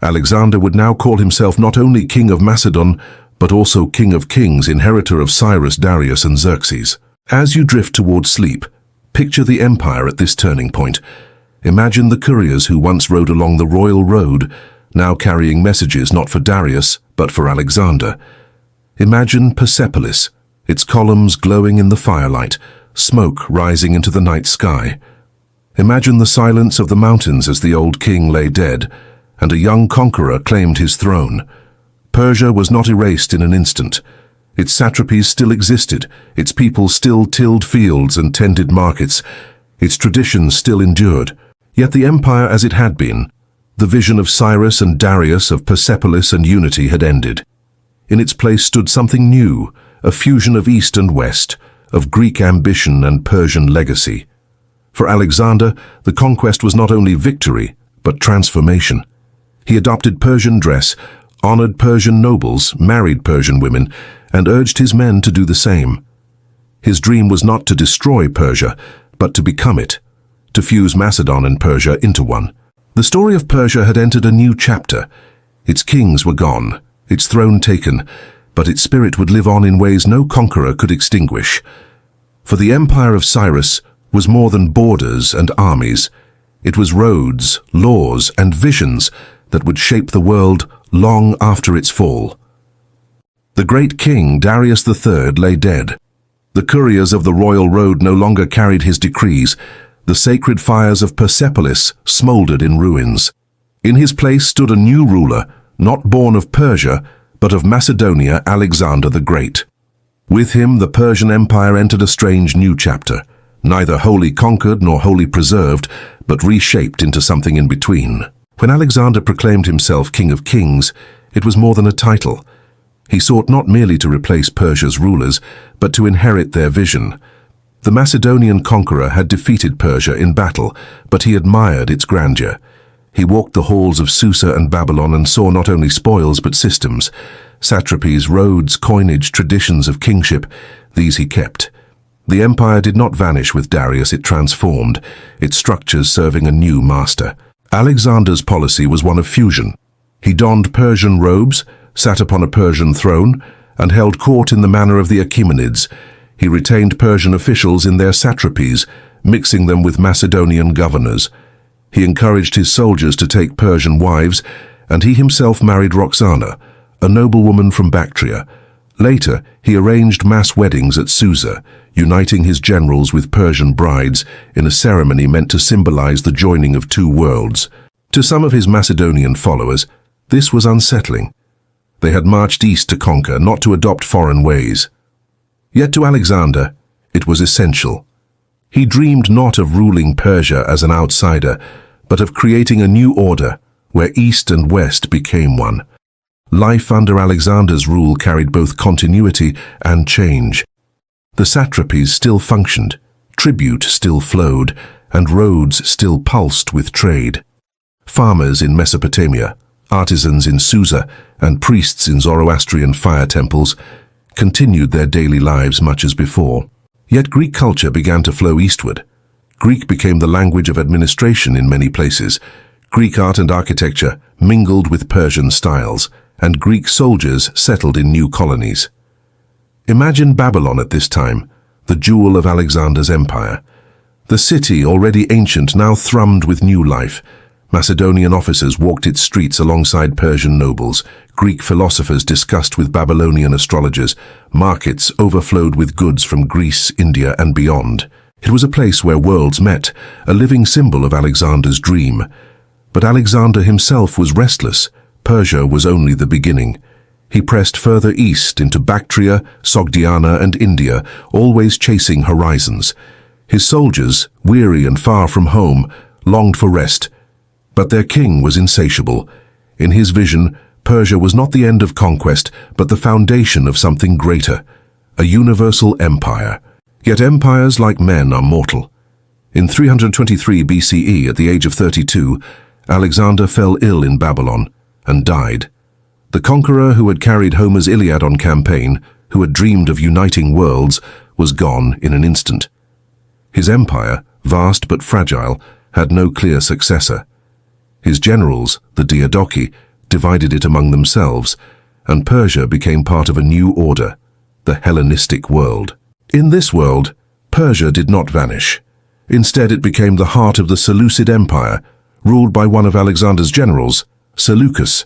Alexander would now call himself not only king of Macedon, but also king of kings, inheritor of Cyrus, Darius, and Xerxes. As you drift towards sleep, picture the empire at this turning point. Imagine the couriers who once rode along the royal road, now carrying messages not for Darius, but for Alexander. Imagine Persepolis, its columns glowing in the firelight, smoke rising into the night sky. Imagine the silence of the mountains as the old king lay dead, and a young conqueror claimed his throne. Persia was not erased in an instant. Its satrapies still existed, its people still tilled fields and tended markets, its traditions still endured. Yet the empire as it had been, the vision of Cyrus and Darius, of Persepolis and unity, had ended. In its place stood something new, a fusion of East and West, of Greek ambition and Persian legacy. For Alexander, the conquest was not only victory, but transformation. He adopted Persian dress, honored Persian nobles, married Persian women, and urged his men to do the same. His dream was not to destroy Persia, but to become it, to fuse Macedon and Persia into one. The story of Persia had entered a new chapter. Its kings were gone, its throne taken, but its spirit would live on in ways no conqueror could extinguish. For the empire of Cyrus was more than borders and armies. It was roads, laws, and visions that would shape the world long after its fall. The great king, Darius III, lay dead. The couriers of the royal road no longer carried his decrees. The sacred fires of Persepolis smoldered in ruins. In his place stood a new ruler, not born of Persia, but of Macedonia, Alexander the Great. With him, the Persian Empire entered a strange new chapter, neither wholly conquered nor wholly preserved, but reshaped into something in between. When Alexander proclaimed himself King of Kings, it was more than a title. He sought not merely to replace Persia's rulers, but to inherit their vision. The Macedonian conqueror had defeated Persia in battle, but he admired its grandeur. He walked the halls of Susa and Babylon and saw not only spoils but systems, satrapies, roads, coinage, traditions of kingship. These he kept. The empire did not vanish with Darius, it transformed, its structures serving a new master. Alexander's policy was one of fusion. He donned Persian robes, sat upon a Persian throne, and held court in the manner of the Achaemenids. He retained Persian officials in their satrapies, mixing them with Macedonian governors. He encouraged his soldiers to take Persian wives, and he himself married Roxana, a noblewoman from Bactria. Later, he arranged mass weddings at Susa, uniting his generals with Persian brides in a ceremony meant to symbolize the joining of two worlds. To some of his Macedonian followers, this was unsettling. They had marched east to conquer, not to adopt foreign ways. Yet to Alexander, it was essential. He dreamed not of ruling Persia as an outsider, but of creating a new order, where East and West became one. Life under Alexander's rule carried both continuity and change. The satrapies still functioned, tribute still flowed, and roads still pulsed with trade. Farmers in Mesopotamia, artisans in Susa, and priests in Zoroastrian fire temples continued their daily lives much as before. Yet Greek culture began to flow eastward. Greek became the language of administration in many places. Greek art and architecture mingled with Persian styles, and Greek soldiers settled in new colonies. Imagine Babylon at this time, the jewel of Alexander's empire. The city, already ancient, now thrummed with new life. Macedonian officers walked its streets alongside Persian nobles. Greek philosophers discussed with Babylonian astrologers. Markets overflowed with goods from Greece, India, and beyond. It was a place where worlds met, a living symbol of Alexander's dream. But Alexander himself was restless. Persia was only the beginning. He pressed further east into Bactria, Sogdiana, and India, always chasing horizons. His soldiers, weary and far from home, longed for rest. But their king was insatiable. In his vision, Persia was not the end of conquest, but the foundation of something greater, a universal empire. Yet empires, like men, are mortal. In 323 BCE, at the age of 32, Alexander fell ill in Babylon and died. The conqueror who had carried Homer's Iliad on campaign, who had dreamed of uniting worlds, was gone in an instant. His empire, vast but fragile, had no clear successor. His generals, the Diadochi, divided it among themselves, and Persia became part of a new order, the Hellenistic world. In this world, Persia did not vanish. Instead, it became the heart of the Seleucid Empire, ruled by one of Alexander's generals, Seleucus.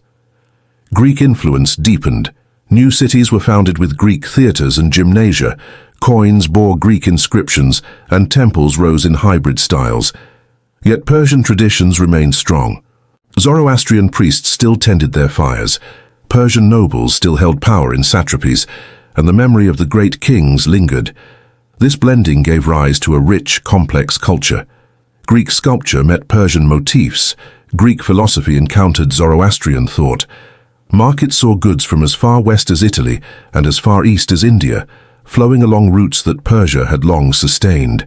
Greek influence deepened. New cities were founded with Greek theaters and gymnasia. Coins bore Greek inscriptions, and temples rose in hybrid styles. Yet Persian traditions remained strong. Zoroastrian priests still tended their fires. Persian nobles still held power in satrapies, and the memory of the great kings lingered. This blending gave rise to a rich, complex culture. Greek sculpture met Persian motifs. Greek philosophy encountered Zoroastrian thought. Markets saw goods from as far west as Italy and as far east as India, flowing along routes that Persia had long sustained.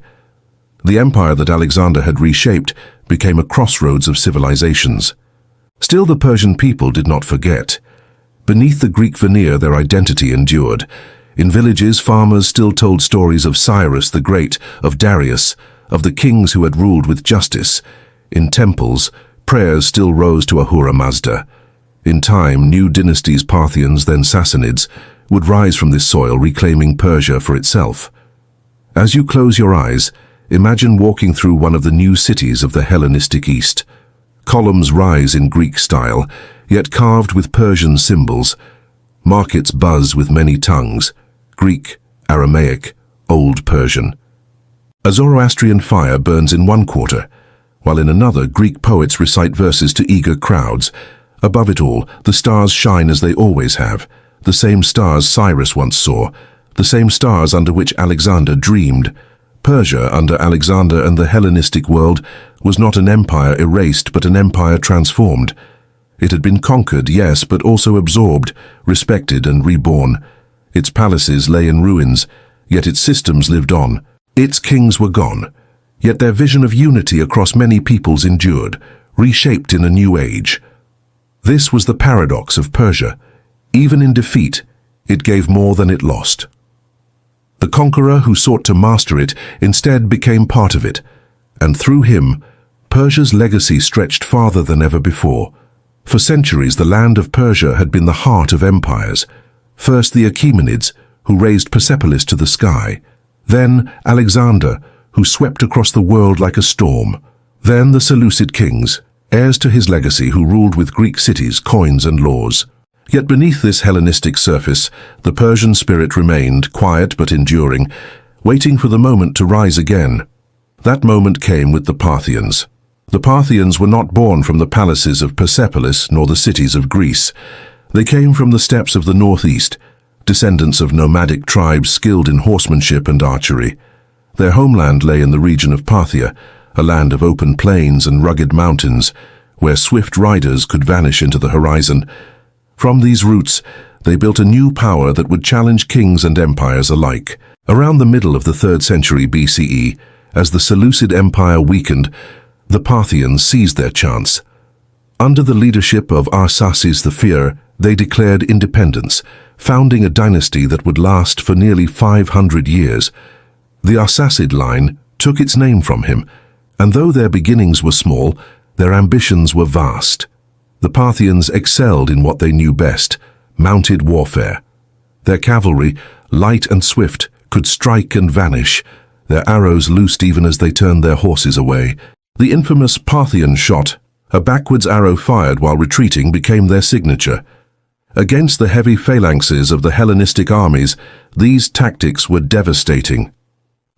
The empire that Alexander had reshaped became a crossroads of civilizations. Still, the Persian people did not forget. Beneath the Greek veneer, their identity endured. In villages, farmers still told stories of Cyrus the Great, of Darius, of the kings who had ruled with justice. In temples, prayers still rose to Ahura Mazda. In time, new dynasties, Parthians, then Sassanids, would rise from this soil, reclaiming Persia for itself. As you close your eyes, imagine walking through one of the new cities of the Hellenistic East. Columns rise in Greek style, yet carved with Persian symbols. Markets buzz with many tongues, Greek, Aramaic, Old Persian. A Zoroastrian fire burns in one quarter, while in another Greek poets recite verses to eager crowds. Above it all, the stars shine as they always have, the same stars Cyrus once saw, the same stars under which Alexander dreamed. Persia, under Alexander and the Hellenistic world, was not an empire erased, but an empire transformed. It had been conquered, yes, but also absorbed, respected and reborn. Its palaces lay in ruins, yet its systems lived on. Its kings were gone, yet their vision of unity across many peoples endured, reshaped in a new age. This was the paradox of Persia. Even in defeat, it gave more than it lost. The conqueror who sought to master it instead became part of it, and through him, Persia's legacy stretched farther than ever before. For centuries, the land of Persia had been the heart of empires. First the Achaemenids, who raised Persepolis to the sky. Then Alexander, who swept across the world like a storm. Then the Seleucid kings, heirs to his legacy, who ruled with Greek cities, coins and laws. Yet beneath this Hellenistic surface, the Persian spirit remained, quiet but enduring, waiting for the moment to rise again. That moment came with the Parthians. The Parthians were not born from the palaces of Persepolis nor the cities of Greece. They came from the steppes of the northeast, descendants of nomadic tribes skilled in horsemanship and archery. Their homeland lay in the region of Parthia, a land of open plains and rugged mountains, where swift riders could vanish into the horizon. From these routes, they built a new power that would challenge kings and empires alike. Around the middle of the 3rd century BCE, as the Seleucid Empire weakened, the Parthians seized their chance. Under the leadership of Arsaces I, they declared independence, founding a dynasty that would last for nearly 500 years. The Arsacid line took its name from him, and though their beginnings were small, their ambitions were vast. The Parthians excelled in what they knew best, mounted warfare. Their cavalry, light and swift, could strike and vanish, their arrows loosed even as they turned their horses away. The infamous Parthian shot, a backwards arrow fired while retreating, became their signature. Against the heavy phalanxes of the Hellenistic armies, these tactics were devastating.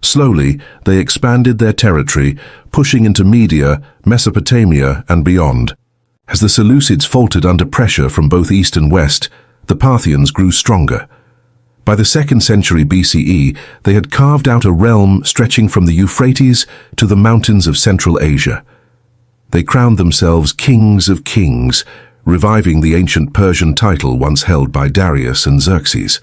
Slowly, they expanded their territory, pushing into Media, Mesopotamia, and beyond. As the Seleucids faltered under pressure from both east and west, the Parthians grew stronger. By the 2nd century BCE, they had carved out a realm stretching from the Euphrates to the mountains of Central Asia. They crowned themselves kings of kings, reviving the ancient Persian title once held by Darius and Xerxes.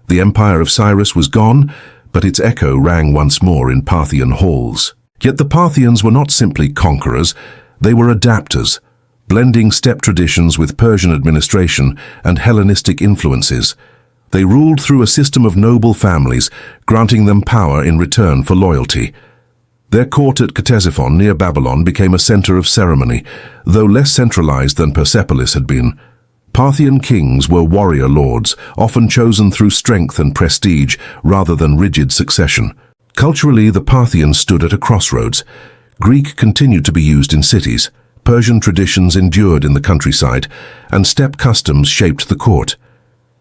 The empire of Cyrus was gone, but its echo rang once more in Parthian halls. Yet the Parthians were not simply conquerors, they were adapters, blending steppe traditions with Persian administration and Hellenistic influences. They ruled through a system of noble families, granting them power in return for loyalty. Their court at Ctesiphon near Babylon became a center of ceremony, though less centralized than Persepolis had been. Parthian kings were warrior lords, often chosen through strength and prestige rather than rigid succession. Culturally, the Parthians stood at a crossroads. Greek continued to be used in cities, Persian traditions endured in the countryside, and steppe customs shaped the court.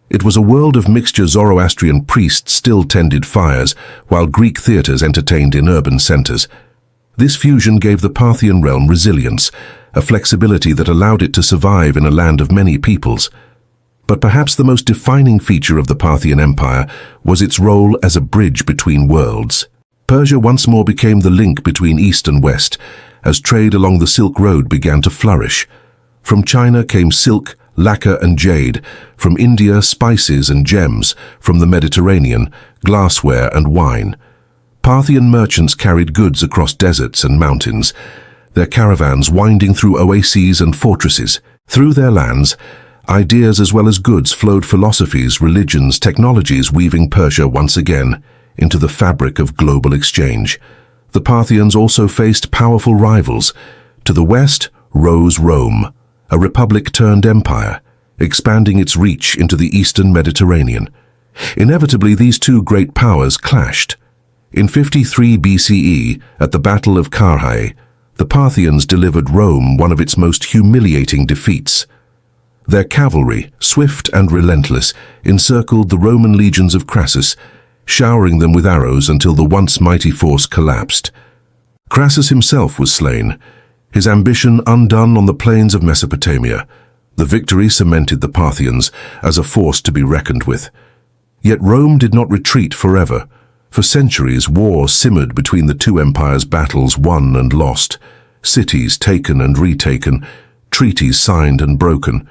It was a world of mixture. Zoroastrian priests still tended fires, while Greek theaters entertained in urban centers. This fusion gave the Parthian realm resilience, a flexibility that allowed it to survive in a land of many peoples. But perhaps the most defining feature of the Parthian Empire was its role as a bridge between worlds. Persia once more became the link between East and West, as trade along the Silk Road began to flourish. From China came silk, lacquer and jade, from India spices and gems, from the Mediterranean glassware and wine. Parthian merchants carried goods across deserts and mountains, their caravans winding through oases and fortresses. Through their lands, ideas as well as goods flowed, philosophies, religions, technologies, weaving Persia once again into the fabric of global exchange. The Parthians also faced powerful rivals. To the west rose Rome, a republic-turned-empire, expanding its reach into the eastern Mediterranean. Inevitably, these two great powers clashed. In 53 BCE, at the Battle of Carrhae, the Parthians delivered Rome one of its most humiliating defeats. Their cavalry, swift and relentless, encircled the Roman legions of Crassus, showering them with arrows until the once mighty force collapsed. Crassus himself was slain, his ambition undone on the plains of Mesopotamia. The victory cemented the Parthians as a force to be reckoned with. Yet Rome did not retreat forever. For centuries, war simmered between the two empires, battles won and lost, cities taken and retaken, treaties signed and broken.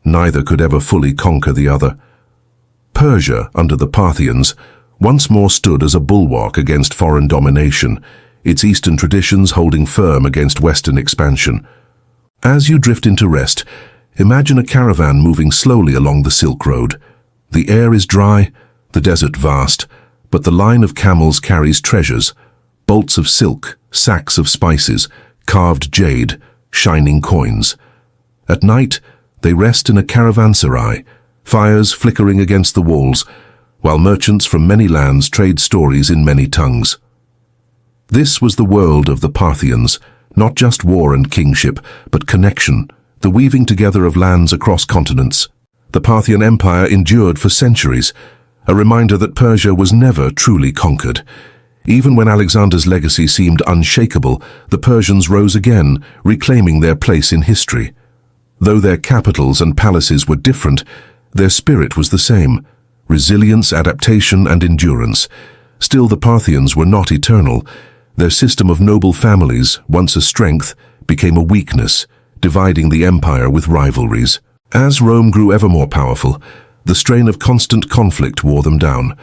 Neither could ever fully conquer the other. Persia, under the Parthians, once more stood as a bulwark against foreign domination, its eastern traditions holding firm against western expansion. As you drift into rest, imagine a caravan moving slowly along the Silk Road. The air is dry, the desert vast, but the line of camels carries treasures, bolts of silk, sacks of spices, carved jade, shining coins. At night, they rest in a caravanserai, fires flickering against the walls, while merchants from many lands trade stories in many tongues. This was the world of the Parthians, not just war and kingship, but connection, the weaving together of lands across continents. The Parthian Empire endured for centuries, a reminder that Persia was never truly conquered. Even when Alexander's legacy seemed unshakable, the Persians rose again, reclaiming their place in history. Though their capitals and palaces were different, their spirit was the same: resilience, adaptation, and endurance. Still, the Parthians were not eternal. Their system of noble families, once a strength, became a weakness, dividing the empire with rivalries. As Rome grew ever more powerful, the strain of constant conflict wore them down.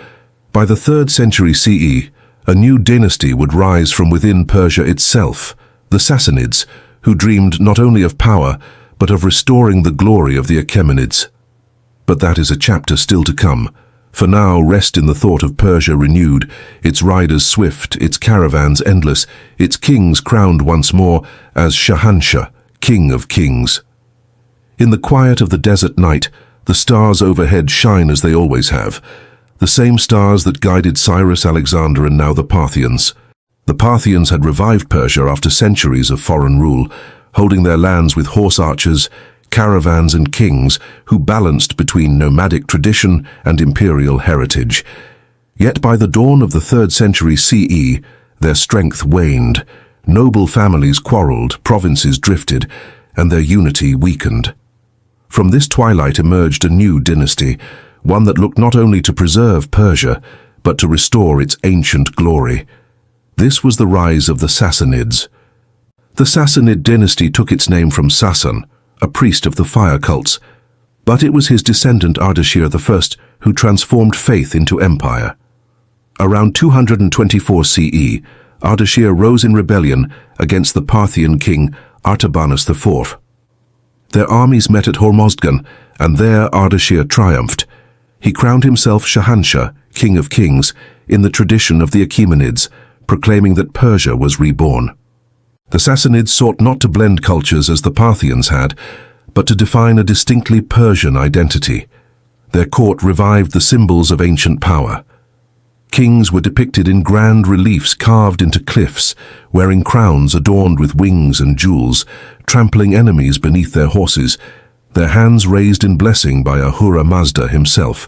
By the 3rd century CE, a new dynasty would rise from within Persia itself, the Sassanids, who dreamed not only of power, but of restoring the glory of the Achaemenids. But that is a chapter still to come. For now, rest in the thought of Persia renewed, its riders swift, its caravans endless, its kings crowned once more as Shahanshah, King of Kings. In the quiet of the desert night, the stars overhead shine as they always have, the same stars that guided Cyrus, Alexander, and now the Parthians. The Parthians had revived Persia after centuries of foreign rule, holding their lands with horse archers, caravans and kings who balanced between nomadic tradition and imperial heritage. Yet by the dawn of the 3rd century CE, their strength waned. Noble families quarreled, provinces drifted, and their unity weakened. From this twilight emerged a new dynasty, one that looked not only to preserve Persia, but to restore its ancient glory. This was the rise of the Sassanids. The Sassanid dynasty took its name from Sassan, a priest of the fire cults, but it was his descendant Ardashir I who transformed faith into empire. Around 224 CE, Ardashir rose in rebellion against the Parthian king Artabanus IV. Their armies met at Hormozgan, and there Ardashir triumphed. He crowned himself Shahanshah, King of Kings, in the tradition of the Achaemenids, proclaiming that Persia was reborn. The Sassanids sought not to blend cultures as the Parthians had, but to define a distinctly Persian identity. Their court revived the symbols of ancient power. Kings were depicted in grand reliefs carved into cliffs, wearing crowns adorned with wings and jewels, trampling enemies beneath their horses, their hands raised in blessing by Ahura Mazda himself.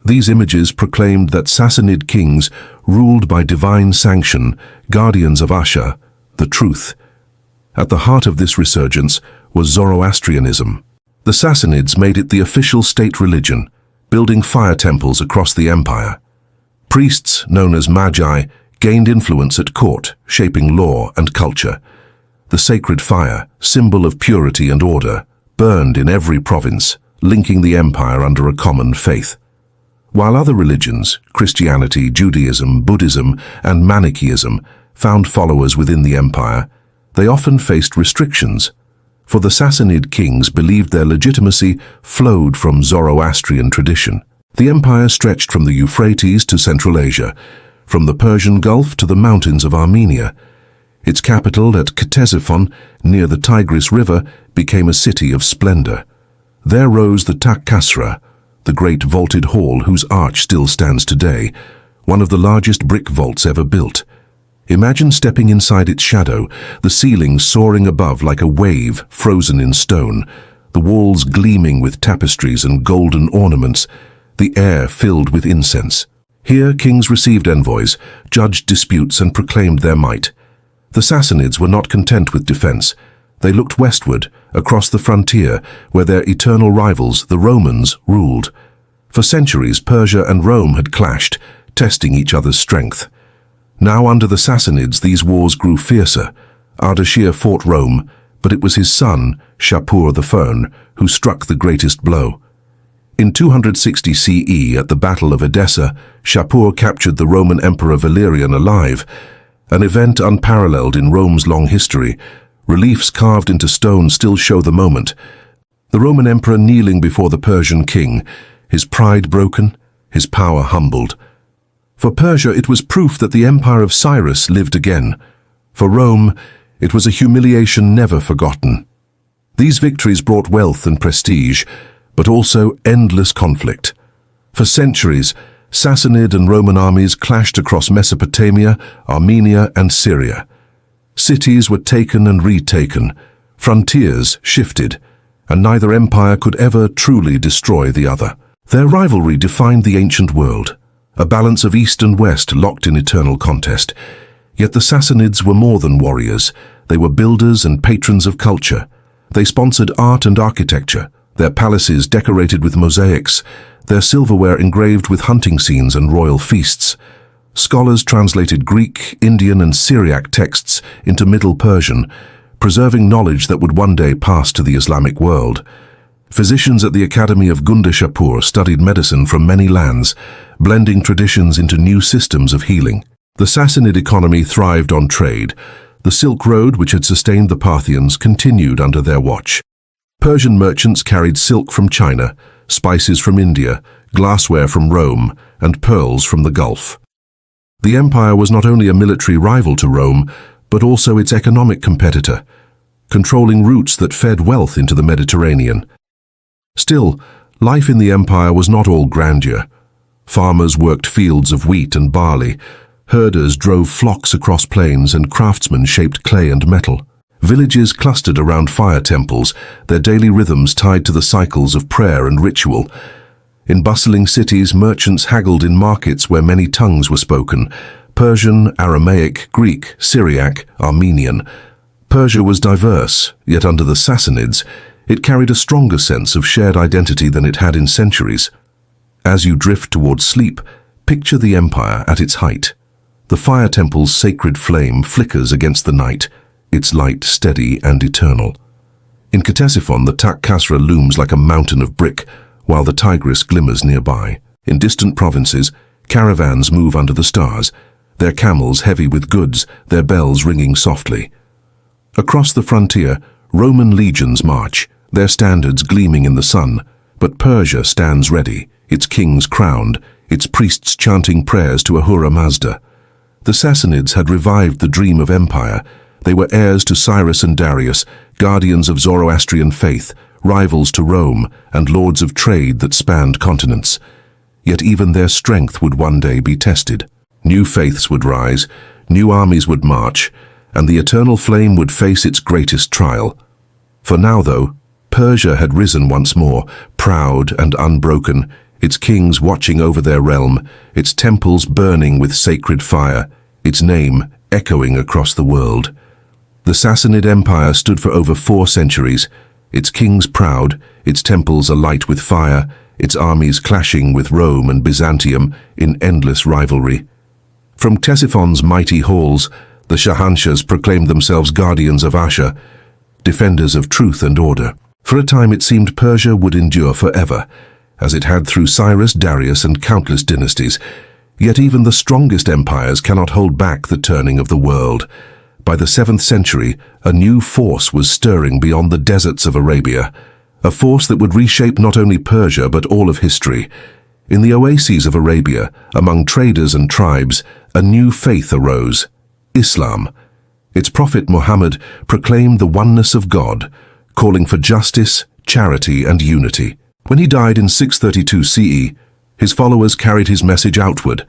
These images proclaimed that Sassanid kings ruled by divine sanction, guardians of Asha, the truth. At the heart of this resurgence was Zoroastrianism. The Sassanids made it the official state religion, building fire temples across the empire. Priests, known as magi, gained influence at court, shaping law and culture. The sacred fire, symbol of purity and order, burned in every province, linking the empire under a common faith. While other religions, Christianity, Judaism, Buddhism, and Manichaeism, found followers within the empire, they often faced restrictions, for the Sassanid kings believed their legitimacy flowed from Zoroastrian tradition. The empire stretched from the Euphrates to Central Asia, from the Persian Gulf to the mountains of Armenia. Its capital at Ctesiphon, near the Tigris River, became a city of splendor. There rose the Takkasra, the great vaulted hall whose arch still stands today, one of the largest brick vaults ever built. Imagine stepping inside its shadow, the ceiling soaring above like a wave frozen in stone, the walls gleaming with tapestries and golden ornaments, the air filled with incense. Here kings received envoys, judged disputes and proclaimed their might. The Sassanids were not content with defense. They looked westward, across the frontier, where their eternal rivals, the Romans, ruled. For centuries, Persia and Rome had clashed, testing each other's strength. Now under the Sassanids, these wars grew fiercer. Ardashir fought Rome, but it was his son, Shapur the Firn, who struck the greatest blow. In 260 CE, at the Battle of Edessa, Shapur captured the Roman Emperor Valerian alive, an event unparalleled in Rome's long history. Reliefs carved into stone still show the moment. The Roman emperor kneeling before the Persian king, his pride broken, his power humbled. For Persia, it was proof that the empire of Cyrus lived again. For Rome, it was a humiliation never forgotten. These victories brought wealth and prestige, but also endless conflict. For centuries, Sassanid and Roman armies clashed across Mesopotamia, Armenia, and Syria. Cities were taken and retaken, frontiers shifted, and neither empire could ever truly destroy the other. Their rivalry defined the ancient world, a balance of east and west locked in eternal contest. Yet the Sassanids were more than warriors. They were builders and patrons of culture. They sponsored art and architecture, their palaces decorated with mosaics, their silverware engraved with hunting scenes and royal feasts. Scholars translated Greek, Indian, and Syriac texts into Middle Persian, preserving knowledge that would one day pass to the Islamic world. Physicians at the Academy of Gundashapur studied medicine from many lands, blending traditions into new systems of healing. The Sassanid economy thrived on trade. The Silk Road, which had sustained the Parthians, continued under their watch. Persian merchants carried silk from China, spices from India, glassware from Rome, and pearls from the Gulf. The empire was not only a military rival to Rome, but also its economic competitor, controlling routes that fed wealth into the Mediterranean. Still, life in the empire was not all grandeur. Farmers worked fields of wheat and barley, herders drove flocks across plains, and craftsmen shaped clay and metal. Villages clustered around fire temples, their daily rhythms tied to the cycles of prayer and ritual. In bustling cities, merchants haggled in markets where many tongues were spoken: Persian, Aramaic, Greek, Syriac, Armenian. Persia was diverse, yet under the Sassanids, it carried a stronger sense of shared identity than it had in centuries. As you drift towards sleep, picture the empire at its height. The fire temple's sacred flame flickers against the night, its light steady and eternal. In Ctesiphon, the Tak-Kasra looms like a mountain of brick, while the Tigris glimmers nearby. In distant provinces, caravans move under the stars, their camels heavy with goods, their bells ringing softly. Across the frontier, Roman legions march, their standards gleaming in the sun, but Persia stands ready, its kings crowned, its priests chanting prayers to Ahura Mazda. The Sassanids had revived the dream of empire. They were heirs to Cyrus and Darius, guardians of Zoroastrian faith, rivals to Rome, and lords of trade that spanned continents. Yet even their strength would one day be tested. New faiths would rise, new armies would march, and the eternal flame would face its greatest trial. For now, though, Persia had risen once more, proud and unbroken, its kings watching over their realm, its temples burning with sacred fire, its name echoing across the world. The Sassanid Empire stood for over 4 centuries, its kings proud, its temples alight with fire, its armies clashing with Rome and Byzantium in endless rivalry. From Ctesiphon's mighty halls, the Shahanshahs proclaimed themselves guardians of Asha, defenders of truth and order. For a time it seemed Persia would endure forever, as it had through Cyrus, Darius, and countless dynasties. Yet even the strongest empires cannot hold back the turning of the world. By the 7th century, a new force was stirring beyond the deserts of Arabia, a force that would reshape not only Persia but all of history. In the oases of Arabia, among traders and tribes, a new faith arose: Islam. Its prophet Muhammad proclaimed the oneness of God, calling for justice, charity, and unity. When he died in 632 CE, his followers carried his message outward,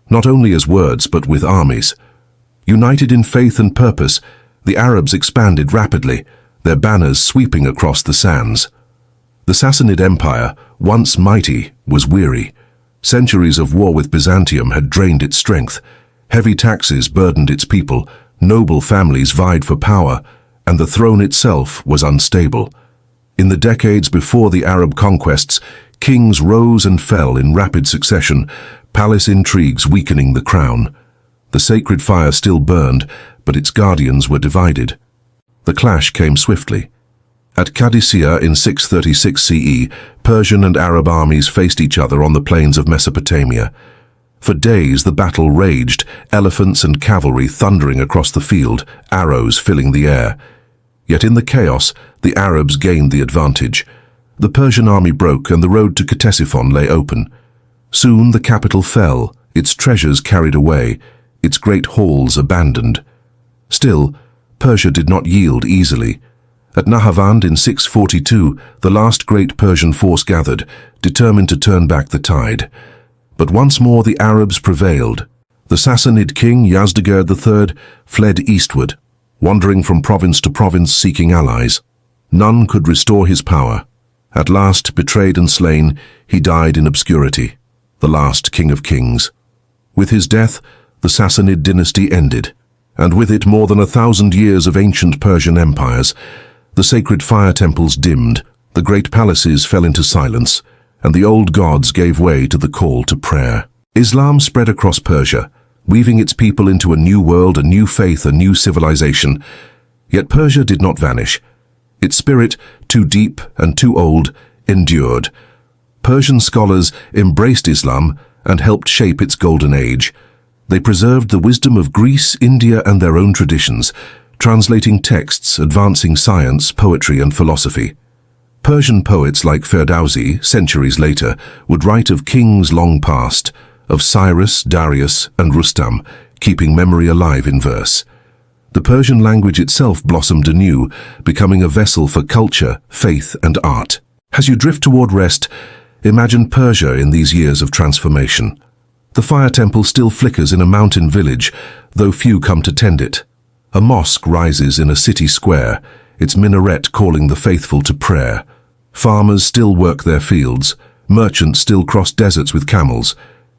not only as words but with armies. United in faith and purpose, the Arabs expanded rapidly, their banners sweeping across the sands. The Sassanid Empire, once mighty, was weary. Centuries of war with Byzantium had drained its strength. Heavy taxes burdened its people, noble families vied for power, and the throne itself was unstable. In the decades before the Arab conquests, kings rose and fell in rapid succession, palace intrigues weakening the crown. The sacred fire still burned, but its guardians were divided. The clash came swiftly. At Qadisiyah in 636 CE, Persian and Arab armies faced each other on the plains of Mesopotamia. For days the battle raged, elephants and cavalry thundering across the field, arrows filling the air. Yet in the chaos, the Arabs gained the advantage. The Persian army broke and the road to Ctesiphon lay open. Soon the capital fell, its treasures carried away, its great halls abandoned. Still, Persia did not yield easily. At Nahavand in 642, the last great Persian force gathered, determined to turn back the tide. But once more the Arabs prevailed. The Sassanid king Yazdegerd III fled eastward, wandering from province to province seeking allies. None could restore his power. At last, betrayed and slain, he died in obscurity, the last king of kings. With his death, the Sassanid dynasty ended, and with it more than 1,000 years of ancient Persian empires. The sacred fire temples dimmed, the great palaces fell into silence, and the old gods gave way to the call to prayer. Islam spread across Persia, weaving its people into a new world, a new faith, a new civilization. Yet Persia did not vanish. Its spirit, too deep and too old, endured. Persian scholars embraced Islam and helped shape its golden age. They preserved the wisdom of Greece, India, and their own traditions, translating texts, advancing science, poetry, and philosophy. Persian poets like Ferdowsi, centuries later, would write of kings long past, of Cyrus, Darius, and Rustam, keeping memory alive in verse. The Persian language itself blossomed anew, becoming a vessel for culture, faith, and art. As you drift toward rest, imagine Persia in these years of transformation. The fire temple still flickers in a mountain village, though few come to tend it. A mosque rises in a city square, its minaret calling the faithful to prayer. Farmers still work their fields, merchants still cross deserts with camels,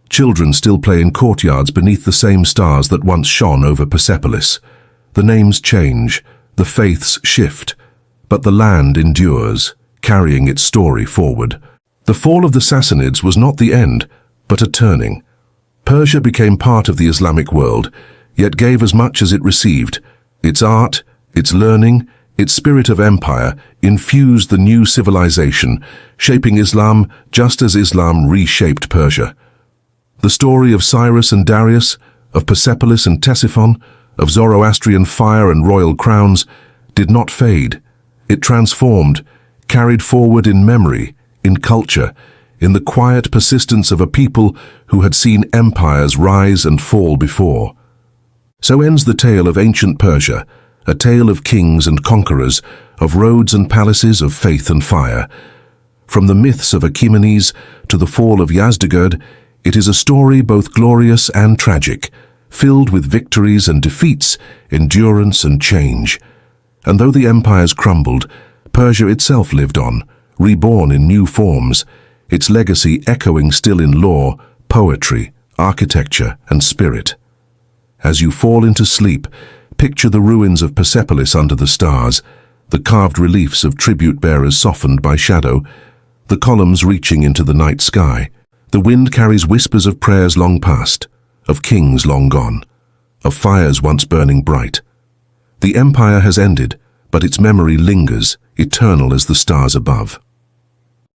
children still play in courtyards beneath the same stars that once shone over Persepolis. The names change, the faiths shift, but the land endures, carrying its story forward. The fall of the Sassanids was not the end, but a turning. Persia became part of the Islamic world, yet gave as much as it received. Its art, its learning, its spirit of empire infused the new civilization, shaping Islam just as Islam reshaped Persia. The story of Cyrus and Darius, of Persepolis and Ctesiphon, of Zoroastrian fire and royal crowns, did not fade. It transformed, carried forward in memory, in culture, in the quiet persistence of a people who had seen empires rise and fall before. So ends the tale of ancient Persia, a tale of kings and conquerors, of roads and palaces, of faith and fire. From the myths of Achaemenid to the fall of Yazdegerd, it is a story both glorious and tragic, filled with victories and defeats, endurance and change. And though the empires crumbled, Persia itself lived on, reborn in new forms, its legacy echoing still in law, poetry, architecture, and spirit. As you fall into sleep, picture the ruins of Persepolis under the stars, the carved reliefs of tribute-bearers softened by shadow, the columns reaching into the night sky. The wind carries whispers of prayers long past, of kings long gone, of fires once burning bright. The empire has ended, but its memory lingers, eternal as the stars above.